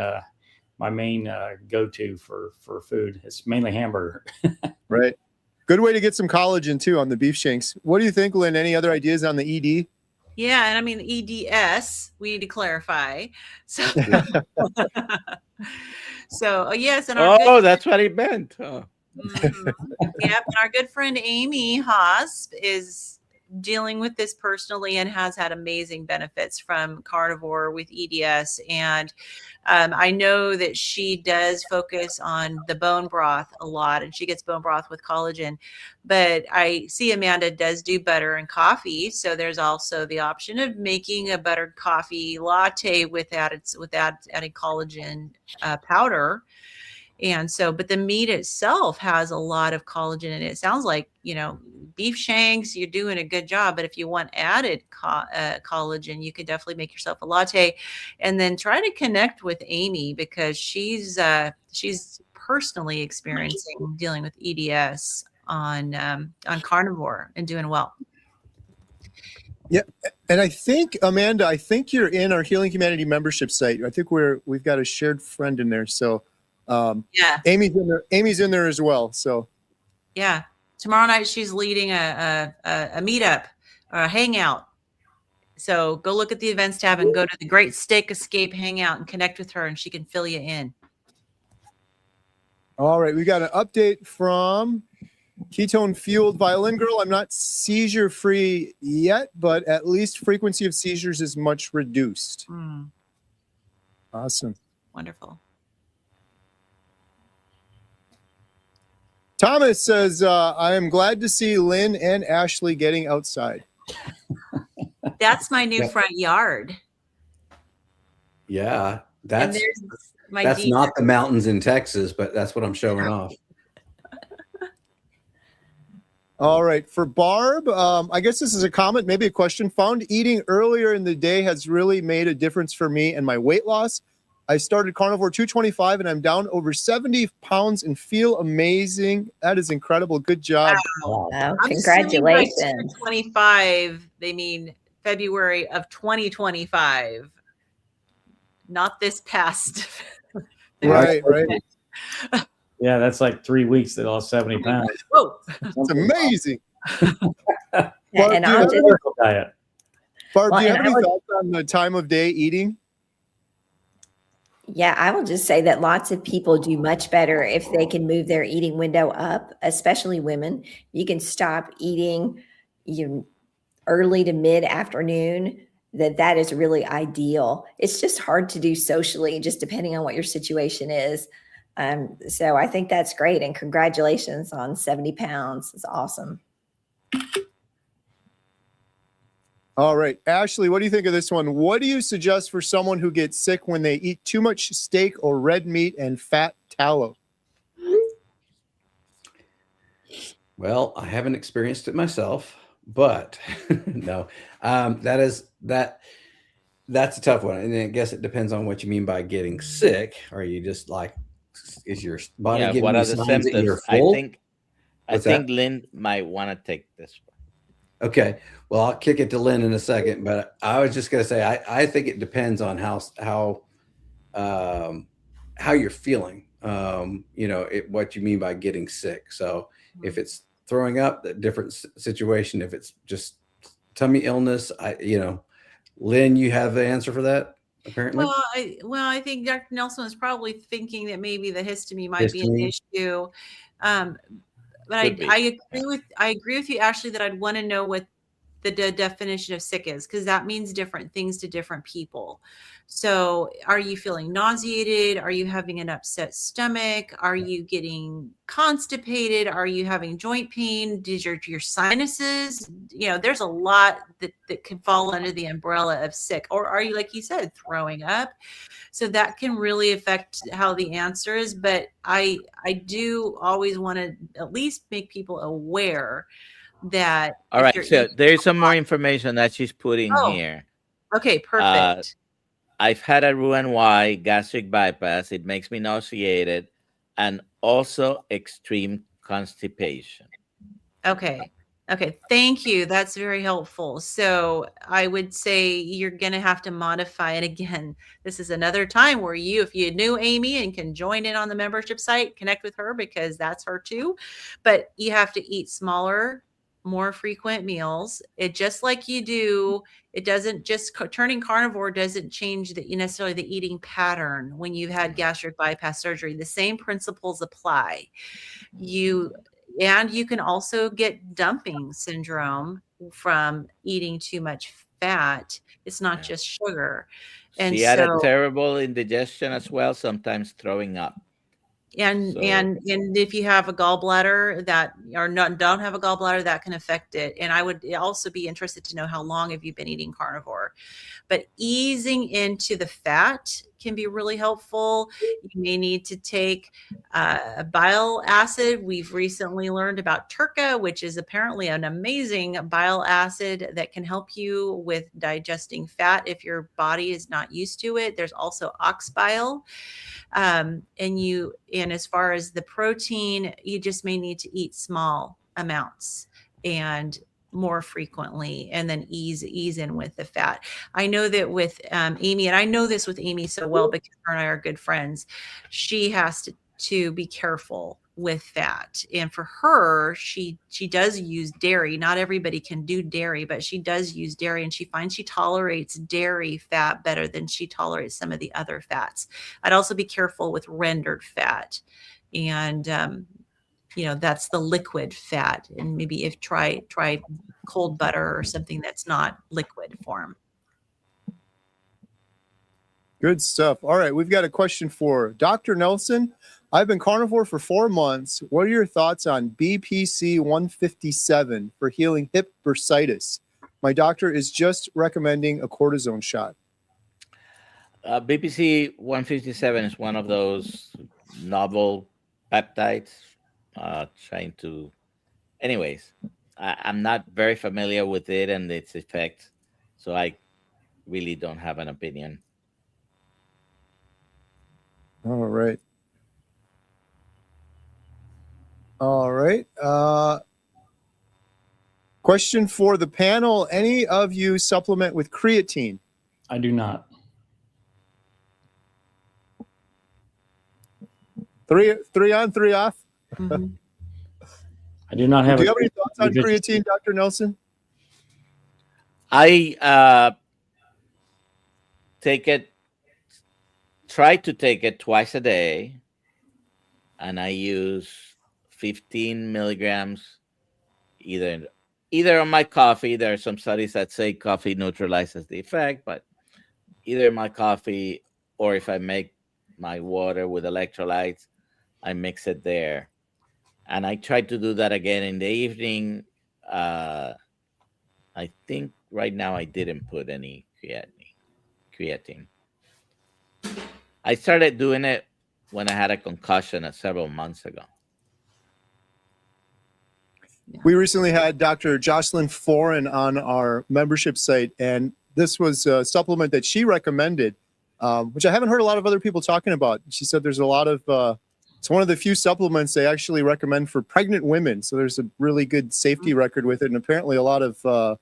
Speaker 2: go-to for food. It's mainly hamburger.
Speaker 1: Right. Good way to get some collagen too on the beef shanks. What do you think, Lynn? Any other ideas on the ED?
Speaker 3: Yeah, and I mean EDS, we need to clarify. So, so yes, and our
Speaker 5: that's what he meant. Oh.
Speaker 3: Yep, and our good friend Amy Haas is dealing with this personally and has had amazing benefits from Carnivore with EDS. And I know that she does focus on the bone broth a lot, and she gets bone broth with collagen. But I see Amanda does do butter and coffee, so there's also the option of making a buttered coffee latte without adding collagen powder. And so, but the meat itself has a lot of collagen in it. It sounds like, beef shanks, you're doing a good job. But if you want added collagen, you could definitely make yourself a latte, and then try to connect with Amy, because she's personally experiencing dealing with EDS on Carnivore and doing well.
Speaker 1: Yeah, and I think, Amanda, you're in our Healing Humanity membership site. I think we've got a shared friend in there. So
Speaker 3: yeah,
Speaker 1: Amy's in there as well. So
Speaker 3: yeah, tomorrow night she's leading a meetup or a hangout. So go look at the events tab and go to the Great Steak Escape Hangout and connect with her, and she can fill you in.
Speaker 1: All right, we got an update from Ketone Fueled Violin Girl. I'm not seizure free yet, but at least frequency of seizures is much reduced. Awesome.
Speaker 3: Wonderful.
Speaker 1: Thomas says, I am glad to see Lynn and Ashley getting outside.
Speaker 3: That's my new front yard.
Speaker 4: Yeah, that's
Speaker 3: deep.
Speaker 4: not the mountains in Texas, but that's what I'm showing off.
Speaker 1: All right, for Barb, I guess this is a comment, maybe a question. Found eating earlier in the day has really made a difference for me and my weight loss. I started Carnivore 225 and I'm down over 70 pounds and feel amazing. That is incredible. Good job.
Speaker 7: Wow. Congratulations.
Speaker 3: 25, they mean February of 2025, not this past.
Speaker 1: Right.
Speaker 2: Yeah, that's like 3 weeks that lost 70 pounds.
Speaker 3: Whoa,
Speaker 1: that's amazing.
Speaker 7: Yeah, and I'll just,
Speaker 2: diet.
Speaker 1: Barb, do you have any thoughts on the time of day eating?
Speaker 7: Yeah, I will just say that lots of people do much better if they can move their eating window up, especially women. You can stop eating early to mid afternoon. That is really ideal. It's just hard to do socially, just depending on what your situation is. So I think that's great. And congratulations on 70 pounds. It's awesome.
Speaker 1: All right. Ashley, what do you think of this one? What do you suggest for someone who gets sick when they eat too much steak or red meat and fat tallow?
Speaker 4: Well, I haven't experienced it myself, but no, that's a tough one. And I guess it depends on what you mean by getting sick. Are you just like, is your body giving
Speaker 5: what
Speaker 4: you
Speaker 5: are the
Speaker 4: signs that
Speaker 5: symptoms?
Speaker 4: you're full?
Speaker 5: I think Lynn might want to take this one.
Speaker 4: Okay. Well, I'll kick it to Lynn in a second, but I was just going to say, I think it depends on how you're feeling, what you mean by getting sick. So if it's throwing up, a different situation. If it's just tummy illness, Lynn, you have the answer for that, apparently.
Speaker 3: Well, I think Dr. Nelson was probably thinking that maybe the histamine might be an issue. But I agree with you, Ashley, that I'd want to know what the definition of sick is, because that means different things to different people. So are you feeling nauseated? Are you having an upset stomach? Are you getting constipated? Are you having joint pain? Did your sinuses, there's a lot that can fall under the umbrella of sick. Or are you, like you said, throwing up? So that can really affect how the answer is. But I do always want to at least make people aware that.
Speaker 5: All right. So there's some more information that she's putting here.
Speaker 3: Okay, perfect.
Speaker 5: I've had a Roux-en-Y gastric bypass. It makes me nauseated and also extreme constipation.
Speaker 3: Okay. Okay. Thank you. That's very helpful. So I would say you're going to have to modify it again. This is another time where if you knew Amy and can join in on the membership site, connect with her because that's her too. But you have to eat smaller, more frequent meals. It just like you do. It doesn't just turning carnivore doesn't change necessarily the eating pattern when you've had gastric bypass surgery. The same principles apply. You can also get dumping syndrome from eating too much fat. It's not just sugar. And
Speaker 5: She had a
Speaker 3: so
Speaker 5: terrible indigestion as well, sometimes throwing up.
Speaker 3: and
Speaker 5: So-
Speaker 3: and if you have a gallbladder don't have a gallbladder, that can affect it. And I would also be interested to know how long have you been eating carnivore. But easing into the fat can be really helpful. You may need to take bile acid. We've recently learned about Turca, which is apparently an amazing bile acid that can help you with digesting fat if your body is not used to it. There's also ox bile. And as far as the protein, you just may need to eat small amounts and more frequently, and then ease in with the fat. I know that with Amy, and I know this with Amy so well because her and I are good friends, she has to be careful with fat. And for her, she does use dairy. Not everybody can do dairy, but she does use dairy, and she finds she tolerates dairy fat better than she tolerates some of the other fats. I'd also be careful with rendered fat. And that's the liquid fat. And maybe if try cold butter or something that's not liquid form.
Speaker 1: Good stuff. All right, we've got a question for Dr. Nelson. I've been carnivore for 4 months. What are your thoughts on BPC 157 for healing hip bursitis? My doctor is just recommending a cortisone shot.
Speaker 5: BPC 157 is one of those novel peptides. Anyways, I'm not very familiar with it and its effects, so I really don't have an opinion.
Speaker 1: All right. All right. Question for the panel. Any of you supplement with creatine?
Speaker 2: I do not.
Speaker 1: Three on, three off.
Speaker 3: Mm-hmm.
Speaker 2: I do not have.
Speaker 1: Do you have any thoughts on creatine, Dr. Nelson?
Speaker 5: I try to take it twice a day, and I use 15 milligrams either on my coffee. There are some studies that say coffee neutralizes the effect, but either my coffee or if I make my water with electrolytes, I mix it there. And I try to do that again in the evening. I think right now I didn't put any creatine. I started doing it when I had a concussion several months ago.
Speaker 1: We recently had Dr. Jocelyn Foran on our membership site, and this was a supplement that she recommended, which I haven't heard a lot of other people talking about. She said there's a lot of, it's one of the few supplements they actually recommend for pregnant women. So there's a really good safety record with it, and apparently a lot of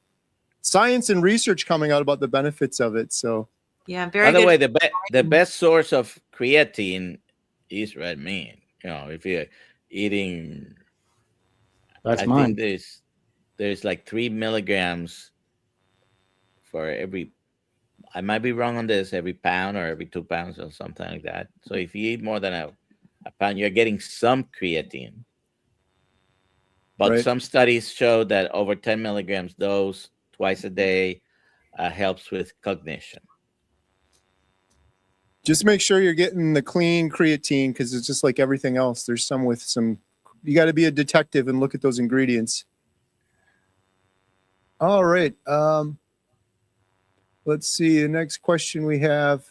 Speaker 1: science and research coming out about the benefits of it. So
Speaker 3: yeah, very good.
Speaker 5: By the way, the best source of creatine is red meat. If you're eating,
Speaker 2: That's mine.
Speaker 5: I think there's like 3 milligrams for every. I might be wrong on this. Every pound or every 2 pounds or something like that. So if you eat more than a pound, you're getting some creatine. But
Speaker 1: Right.
Speaker 5: some studies show that over 10 milligrams dose twice a day helps with cognition.
Speaker 1: just make sure you're getting the clean creatine, because it's just like everything else. There's some with some, you got to be a detective and look at those ingredients. All right. Let's see. The next question we have.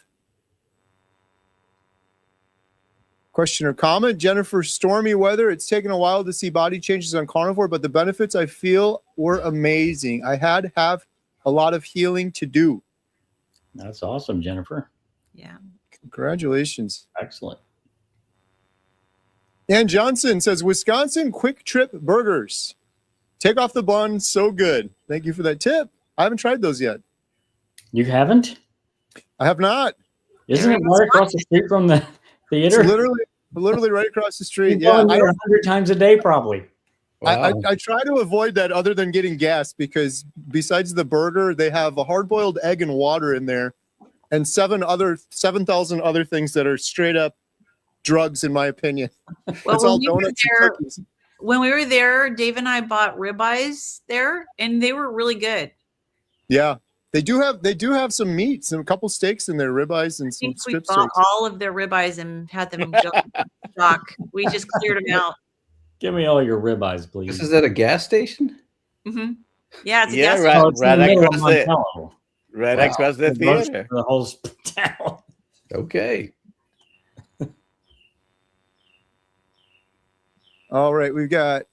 Speaker 1: Question or comment. Jennifer, stormy weather. It's taken a while to see body changes on carnivore, but the benefits I feel were amazing. I had to have a lot of healing to do.
Speaker 2: That's awesome, Jennifer.
Speaker 3: Yeah.
Speaker 1: Congratulations.
Speaker 2: Excellent.
Speaker 1: Ann Johnson says, Wisconsin Quick Trip Burgers. Take off the bun. So good. Thank you for that tip. I haven't tried those yet.
Speaker 2: You haven't?
Speaker 1: I have not.
Speaker 2: Isn't it right across the street from the
Speaker 1: It's
Speaker 2: theater?
Speaker 1: literally right across the street.
Speaker 2: You're
Speaker 1: Yeah,
Speaker 2: going there 100 times a day, probably.
Speaker 4: Wow.
Speaker 1: I try to avoid that other than getting gas, because besides the burger, they have a hard-boiled egg and water in there and 7,000 other things that are straight up drugs, in my opinion.
Speaker 3: Well,
Speaker 1: It's all donuts and cookies.
Speaker 3: when we were there, Dave and I bought ribeyes there, and they were really good.
Speaker 1: Yeah. They do have some meats and a couple steaks in there, ribeyes and
Speaker 3: I
Speaker 1: some
Speaker 3: think we
Speaker 1: strip
Speaker 3: bought
Speaker 1: steaks.
Speaker 3: all of their ribeyes and had them go stock. We just cleared them out.
Speaker 2: Give me all your ribeyes, please.
Speaker 4: This is at a gas station?
Speaker 3: Hmm. Yeah, it's a
Speaker 5: Yeah,
Speaker 3: gas
Speaker 5: right.
Speaker 2: Oh, it's in the middle of
Speaker 5: across the
Speaker 2: Montello.
Speaker 5: right
Speaker 4: Wow.
Speaker 5: across the
Speaker 2: It runs
Speaker 5: theater.
Speaker 2: for the whole town.
Speaker 4: Okay.
Speaker 1: All right, we've got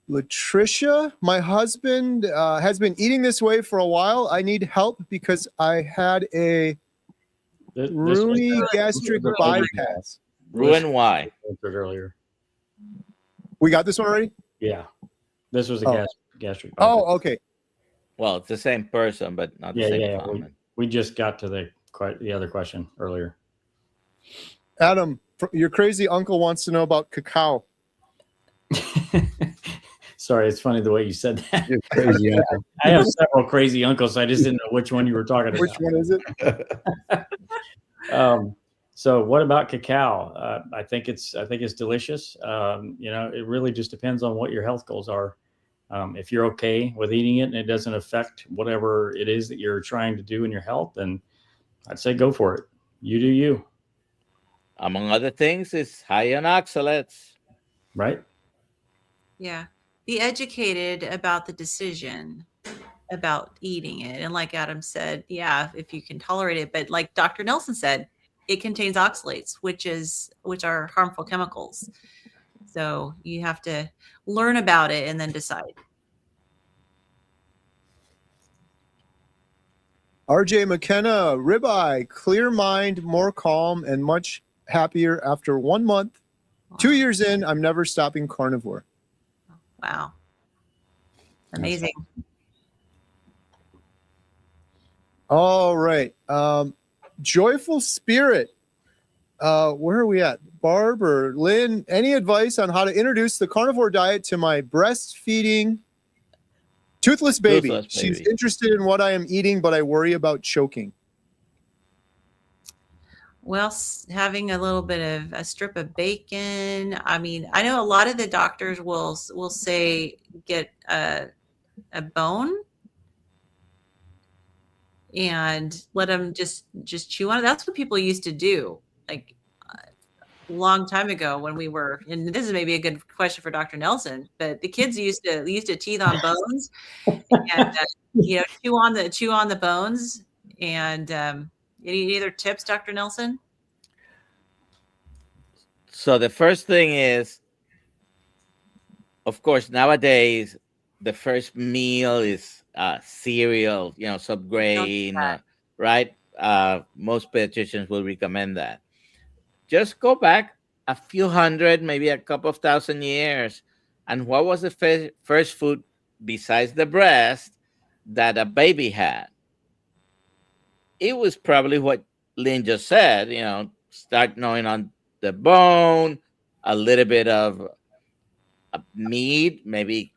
Speaker 1: Latricia. My husband has been eating this way for a while. I need help because I had a
Speaker 2: This was
Speaker 1: Rooney
Speaker 2: the-
Speaker 1: gastric
Speaker 2: this was the-
Speaker 1: bypass.
Speaker 5: Ruin why?
Speaker 2: answered earlier.
Speaker 1: We got this one already?
Speaker 2: Yeah. This was a
Speaker 1: Oh.
Speaker 2: gastric.
Speaker 1: Oh,
Speaker 2: bypass.
Speaker 1: okay.
Speaker 5: Well, it's the same person, but not the
Speaker 2: Yeah,
Speaker 5: same
Speaker 2: yeah.
Speaker 5: comment.
Speaker 2: We just got to the other question earlier.
Speaker 1: Adam, your crazy uncle wants to know about cacao.
Speaker 2: Sorry, it's funny the way you said that.
Speaker 4: You're crazy. Uncle.
Speaker 2: I have several crazy uncles. I just didn't know which one you were talking about.
Speaker 1: Which one is it?
Speaker 2: So what about cacao? I think it's delicious. It really just depends on what your health goals are. If you're okay with eating it and it doesn't affect whatever it is that you're trying to do in your health, then I'd say go for it. You do you,
Speaker 5: Among other things, it's high in oxalates.
Speaker 2: right?
Speaker 3: Yeah. Be educated about the decision about eating it. And like Adam said, yeah, if you can tolerate it. But like Dr. Nelson said, it contains oxalates, which are harmful chemicals. So you have to learn about it and then decide.
Speaker 1: RJ McKenna, ribeye, clear mind, more calm, and much happier after 1 month. 2 years in, I'm never stopping carnivore.
Speaker 3: Wow. Amazing.
Speaker 1: All right. Joyful Spirit. Where are we at? Barb or Lynn, any advice on how to introduce the carnivore diet to my breastfeeding toothless baby?
Speaker 5: Toothless
Speaker 1: She's
Speaker 5: baby.
Speaker 1: interested in what I am eating, but I worry about choking.
Speaker 3: Well, having a little bit of a strip of bacon. I mean, I know a lot of the doctors will say get a bone and let them just chew on it. That's what people used to do, like a long time ago when we were. And this is maybe a good question for Dr. Nelson, but the kids used to teeth on bones and chew on the bones. And any other tips, Dr. Nelson?
Speaker 5: So the first thing is, of course, nowadays the first meal is cereal, subgrain, right? Most pediatricians will recommend that. Just go back a few hundred, maybe a couple of thousand years, and what was the first food besides the breast that a baby had? It was probably what Lynn just said, start gnawing on the bone, a little bit of meat, maybe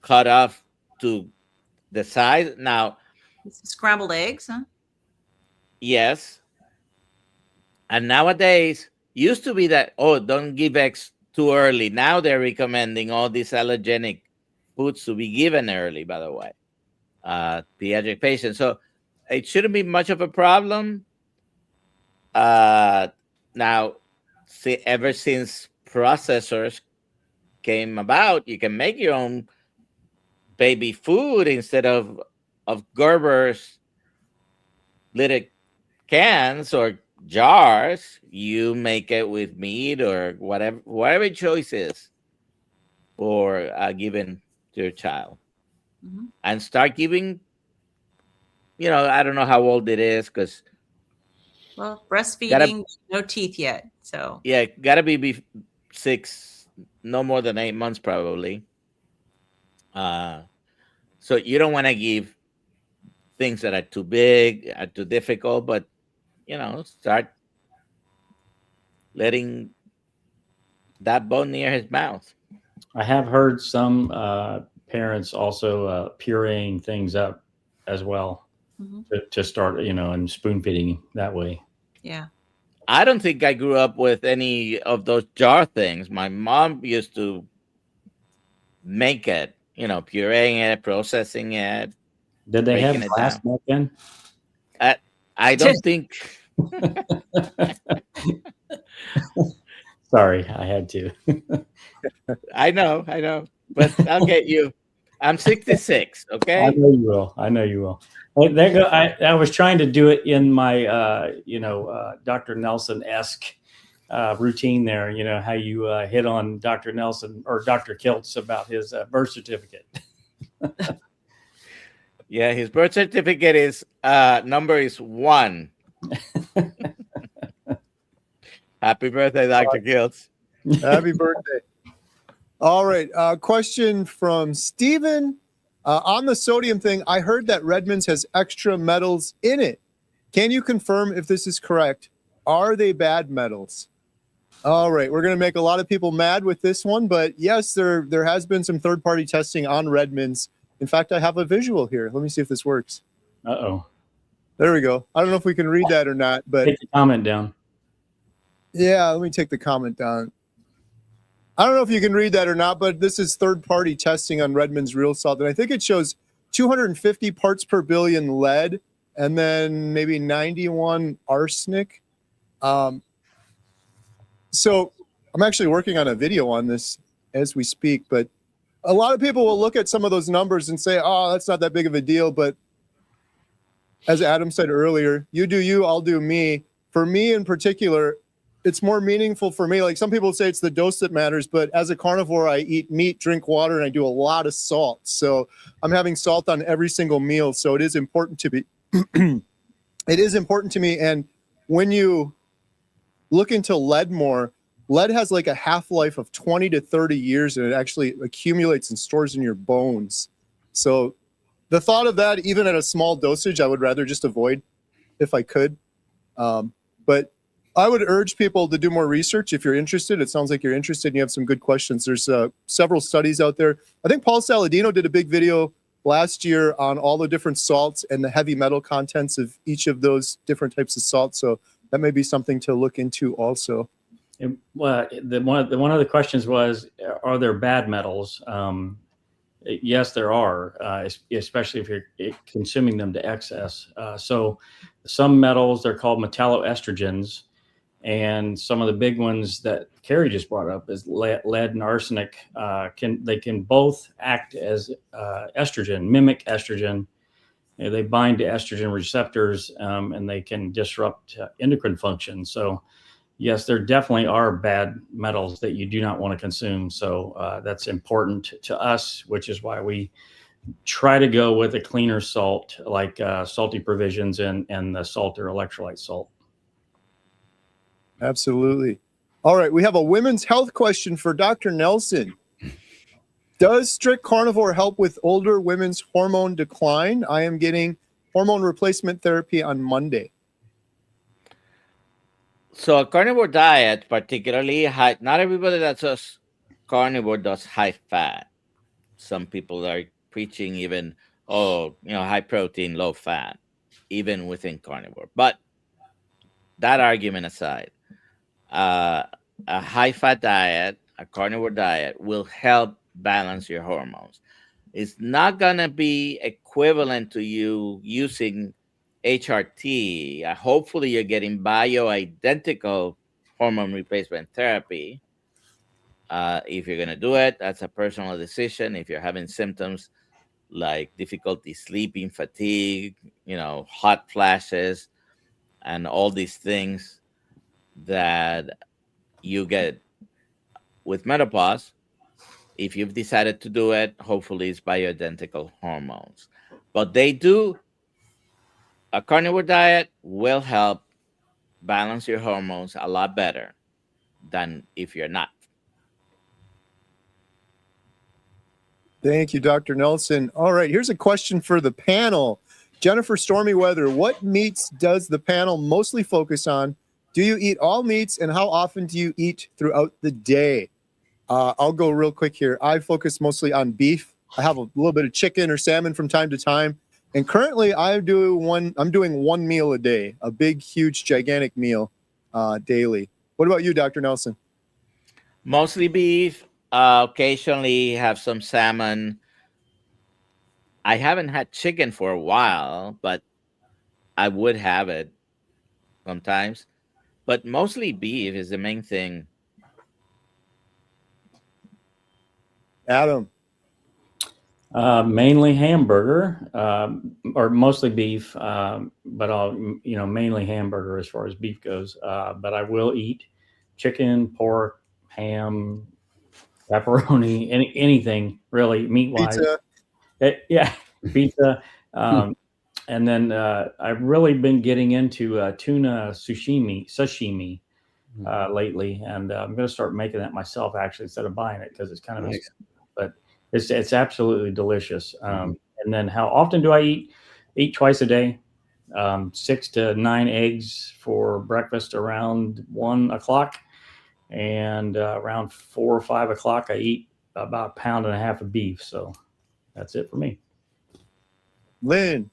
Speaker 5: cut off to the size. Now,
Speaker 3: Scrambled eggs, huh?
Speaker 5: yes. And nowadays, used to be that, don't give eggs too early. Now they're recommending all these allergenic foods to be given early, by the way, pediatric patients. So it shouldn't be much of a problem. Now, ever since processors came about, you can make your own baby food instead of Gerber's little cans or jars. You make it with meat or whatever choice is for giving to your child.
Speaker 3: Mm-hmm.
Speaker 5: And start giving, I don't know how old it is, because
Speaker 3: Well, breastfeeding, no teeth yet. So
Speaker 5: yeah, gotta be 6, no more than 8 months probably. So you don't want to give things that are too big, are too difficult, but start letting that bone near his mouth.
Speaker 2: I have heard some parents also pureeing things up as well to start, and spoon feeding that way.
Speaker 3: Yeah.
Speaker 5: I don't think I grew up with any of those jar things. My mom used to make it, pureeing it, processing it,
Speaker 2: Did they have
Speaker 5: breaking it
Speaker 2: glass
Speaker 5: down.
Speaker 2: back then?
Speaker 5: I don't think.
Speaker 2: Sorry, I had to.
Speaker 5: I know, but I'll get you. I'm 66. Okay.
Speaker 2: I know you will. I know you will. I was trying to do it in my, Dr. Nelson-esque routine there. You know, how you hit on Dr. Nelson or Dr. Kiltz about his birth certificate.
Speaker 5: Yeah, his birth certificate is number is 1. Happy birthday, Dr. Kiltz.
Speaker 1: Happy birthday. All right. Question from Steven. On the sodium thing, I heard that Redmond's has extra metals in it. Can you confirm if this is correct? Are they bad metals? All right. We're going to make a lot of people mad with this one, but yes, there has been some third-party testing on Redmond's. In fact, I have a visual here. Let me see if this works.
Speaker 2: Uh-oh.
Speaker 1: There we go. I don't know if we can read that or not, but
Speaker 2: take the comment down.
Speaker 1: Yeah, let me take the comment down. I don't know if you can read that or not, but this is third-party testing on Redmond's real salt, and I think it shows 250 parts per billion lead, and then maybe 91 arsenic. So I'm actually working on a video on this as we speak, but a lot of people will look at some of those numbers and say, oh, that's not that big of a deal. But as Adam said earlier, you do you, I'll do me. For me in particular, it's more meaningful for me. Like some people say it's the dose that matters, but as a carnivore, I eat meat, drink water, and I do a lot of salt. So I'm having salt on every single meal. So it is important to me. It is important to me. And when you look into lead more, lead has like a half-life of 20 to 30 years, and it actually accumulates and stores in your bones. So the thought of that, even at a small dosage, I would rather just avoid if I could. But I would urge people to do more research if you're interested. It sounds like you're interested and you have some good questions. There's several studies out there. I think Paul Saladino did a big video last year on all the different salts and the heavy metal contents of each of those different types of salts. So that may be something to look into also.
Speaker 2: Well, one of the questions was, are there bad metals? Yes, there are, especially if you're consuming them to excess. So some metals, they're called metalloestrogens. And some of the big ones that Kerry just brought up is lead and arsenic. They can both act as estrogen, mimic estrogen. They bind to estrogen receptors, and they can disrupt endocrine function. So yes, there definitely are bad metals that you do not want to consume. So that's important to us, which is why we try to go with a cleaner salt like Salty Provisions and the Salt or electrolyte salt.
Speaker 1: Absolutely. All right. We have a women's health question for Dr. Nelson. Does strict carnivore help with older women's hormone decline? I am getting hormone replacement therapy on Monday.
Speaker 5: So a carnivore diet, particularly high, not everybody that does carnivore does high fat. Some people are preaching even, high protein, low fat, even within carnivore. But that argument aside, a high fat diet, a carnivore diet will help balance your hormones. It's not going to be equivalent to you using HRT. Hopefully you're getting bioidentical hormone replacement therapy. If you're going to do it, that's a personal decision. If you're having symptoms like difficulty sleeping, fatigue, hot flashes, and all these things that you get with menopause, if you've decided to do it, hopefully it's bioidentical hormones. But a carnivore diet will help balance your hormones a lot better than if you're not.
Speaker 1: Thank you, Dr. Nelson. All right, here's a question for the panel. Jennifer Stormy Weather, what meats does the panel mostly focus on? Do you eat all meats, and how often do you eat throughout the day? I'll go real quick here. I focus mostly on beef. I have a little bit of chicken or salmon from time to time. And currently I'm doing one meal a day, a big, huge, gigantic meal daily. What about you, Dr. Nelson?
Speaker 5: Mostly beef. Occasionally have some salmon. I haven't had chicken for a while, but I would have it sometimes. But mostly beef is the main thing.
Speaker 1: Adam?
Speaker 2: Mainly hamburger, or mostly beef, but mainly hamburger as far as beef goes. But I will eat chicken, pork, ham, pepperoni, anything really meat-wise.
Speaker 1: Pizza.
Speaker 2: Pizza. And then I've really been getting into tuna sashimi lately, and I'm going to start making that myself actually instead of buying it because it's kind of
Speaker 4: Nice.
Speaker 2: expensive. But it's absolutely delicious. And then how often do I eat? Eat twice a day. 6 to 9 eggs for breakfast around 1 o'clock, and around 4 or 5 o'clock I eat about 1.5 pounds of beef. So that's it for me.
Speaker 1: Lynn?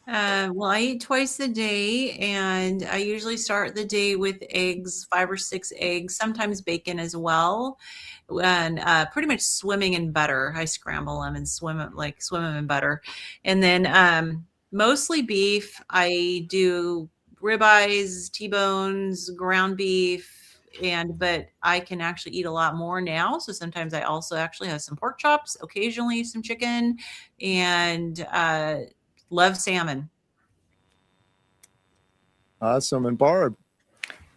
Speaker 3: Well, I eat twice a day, and I usually start the day with eggs, 5 or 6 eggs, sometimes bacon as well, and pretty much swimming in butter. I scramble them and swim them in butter, and then mostly beef. I do ribeyes, T-bones, ground beef, but I can actually eat a lot more now. So sometimes I also actually have some pork chops, occasionally some chicken, and love salmon.
Speaker 1: Awesome. And Barb?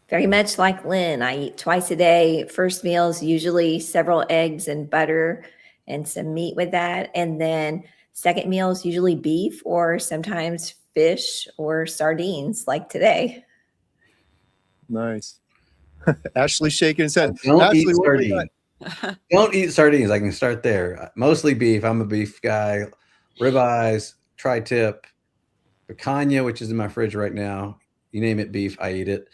Speaker 7: Very much like Lynn, I eat twice a day. First meal is usually several eggs and butter and some meat with that. And then second meal is usually beef or sometimes fish or sardines like today.
Speaker 1: Nice. Ashley shaking his head.
Speaker 4: Don't
Speaker 1: Ashley,
Speaker 4: eat
Speaker 1: what do we got?
Speaker 4: sardines. Don't eat sardines. I can start there. Mostly beef. I'm a beef guy. Ribeyes, tri-tip, picanha, which is in my fridge right now. You name it, beef, I eat it.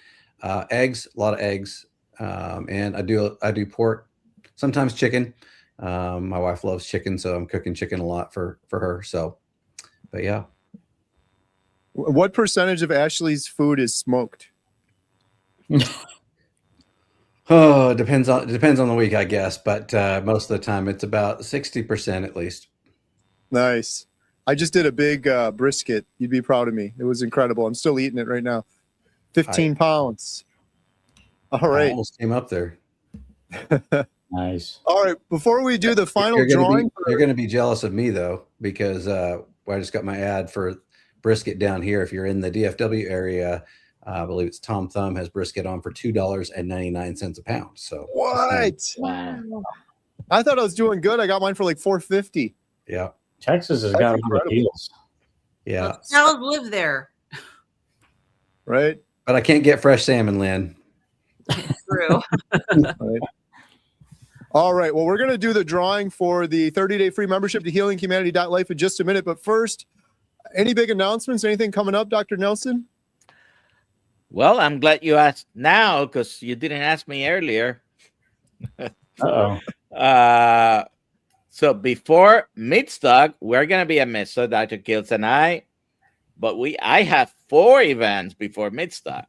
Speaker 4: Eggs, a lot of eggs, and I do pork, sometimes chicken. My wife loves chicken, so I'm cooking chicken a lot for her. So, but yeah.
Speaker 1: What percentage of Ashley's food is smoked?
Speaker 4: Oh, it depends on the week, I guess, but most of the time it's about 60% at least.
Speaker 1: Nice. I just did a big brisket. You'd be proud of me. It was incredible. I'm still eating it right now. 15 pounds. All
Speaker 4: I
Speaker 1: right.
Speaker 4: almost came up there.
Speaker 2: Nice.
Speaker 1: All right. Before we do the final drawing.
Speaker 4: You're going to be jealous of me, though, because I just got my ad for brisket down here. If you're in the DFW area, I believe it's Tom Thumb has brisket on for $2.99 a pound. So
Speaker 1: what?
Speaker 3: Wow.
Speaker 1: I thought I was doing good. I got mine for like $4.50.
Speaker 4: Yeah.
Speaker 2: Texas has got good deals.
Speaker 4: Yeah.
Speaker 3: I'll live there.
Speaker 1: Right.
Speaker 4: But I can't get fresh salmon, Lynn.
Speaker 3: True.
Speaker 1: Right. All right. Well, we're going to do the drawing for the 30-day free membership to healinghumanity.life in just a minute. But first, any big announcements? Anything coming up, Dr. Nelson?
Speaker 5: Well, I'm glad you asked now because you didn't ask me earlier.
Speaker 2: Uh-oh.
Speaker 5: So before meatstock, we're gonna be at Mesa, Dr. Kills and I, but I have 4 events before meatstock,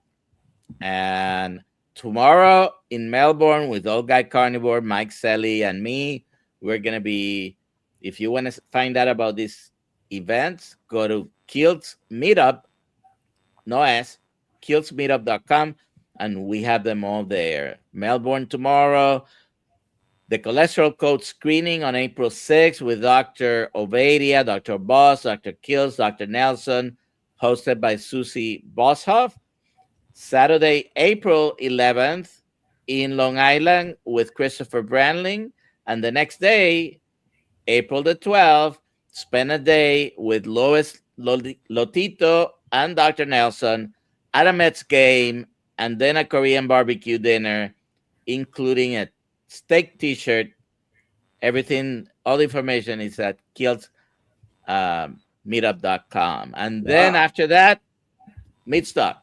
Speaker 5: and tomorrow in Melbourne with Old Guy Carnivore, Mike Selly, and me, we're gonna be. If you want to find out about these events, go to Kills Meetup, no S, killsmeetup.com, and we have them all there. Melbourne tomorrow. The cholesterol code screening on April 6th with Dr. Ovadia, Dr. Boss, Dr. Kills, Dr. Nelson, hosted by Susie Boshoff. Saturday, April 11th in Long Island with Christopher Brandling. And the next day, April the 12th, spend a day with Lois Lotito and Dr. Nelson at a Mets game and then a Korean barbecue dinner, including a steak t-shirt everything, all the information is at meetup.com. And then after that, meatstock.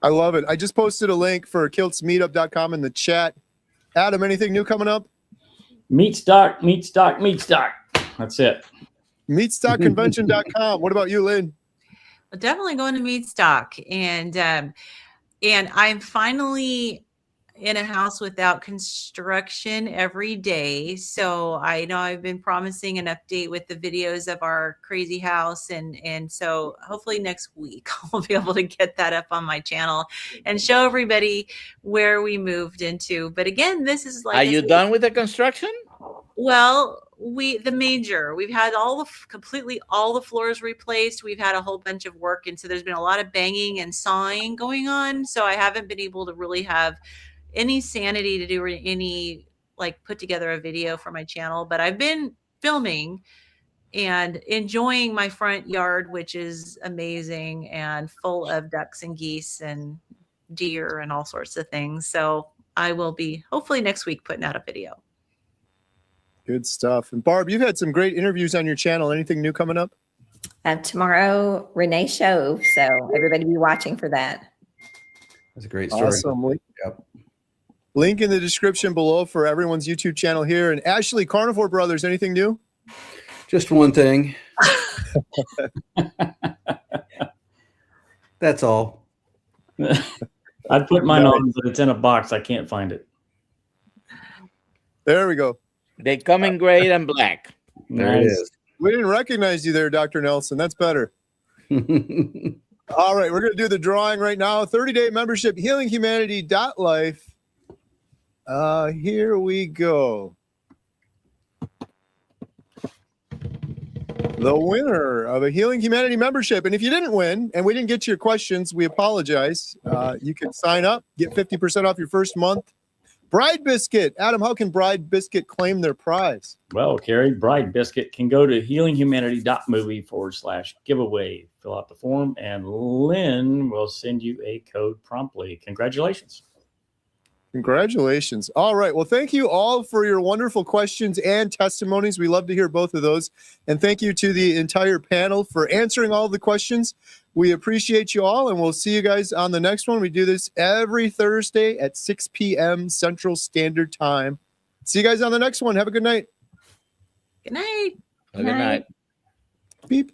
Speaker 1: I love it. I just posted a link for kiltsmeetup.com in the chat. Adam, anything new coming up?
Speaker 2: Meatstock. That's it.
Speaker 1: Meatstockconvention.com. What about you, Lynn?
Speaker 3: Definitely going to meatstock, and I'm finally in a house without construction every day. So I know I've been promising an update with the videos of our crazy house. And so hopefully next week I'll be able to get that up on my channel and show everybody where we moved into. But again, this is like,
Speaker 5: are you done with the construction?
Speaker 3: Well, we've had completely all the floors replaced. We've had a whole bunch of work. And so there's been a lot of banging and sawing going on. So I haven't been able to really have any sanity to do any, like, put together a video for my channel. But I've been filming and enjoying my front yard, which is amazing and full of ducks and geese and deer and all sorts of things. So I will be hopefully next week putting out a video.
Speaker 1: Good stuff. And Barb, you've had some great interviews on your channel. Anything new coming up?
Speaker 7: Tomorrow, Renee show. So everybody be watching for that.
Speaker 4: That's a great story.
Speaker 1: Awesome.
Speaker 4: Yep.
Speaker 1: Link in the description below for everyone's YouTube channel here. And Ashley, Carnivore Brothers, anything new?
Speaker 4: Just one thing. That's all.
Speaker 2: I put mine on, but it's in a box. I can't find it.
Speaker 1: There we go.
Speaker 5: They come in gray and black.
Speaker 4: There it is.
Speaker 1: We didn't recognize you there, Dr. Nelson. That's better. All right, we're going to do the drawing right now. 30-day membership, healinghumanity.life. Here we go. The winner of a Healing Humanity membership. And if you didn't win and we didn't get to your questions, we apologize. You can sign up, get 50% off your first month. Bride Biscuit. Adam, how can Bride Biscuit claim their prize?
Speaker 2: Well, Kerry, Bride Biscuit can go to healinghumanity.movie/giveaway. Fill out the form, and Lynn will send you a code promptly. Congratulations.
Speaker 1: Congratulations. All right. Well, thank you all for your wonderful questions and testimonies. We love to hear both of those. And thank you to the entire panel for answering all the questions. We appreciate you all, and we'll see you guys on the next one. We do this every Thursday at 6 p.m. Central Standard Time. See you guys on the next one. Have a good night.
Speaker 3: Good night.
Speaker 5: Good night.
Speaker 1: Beep.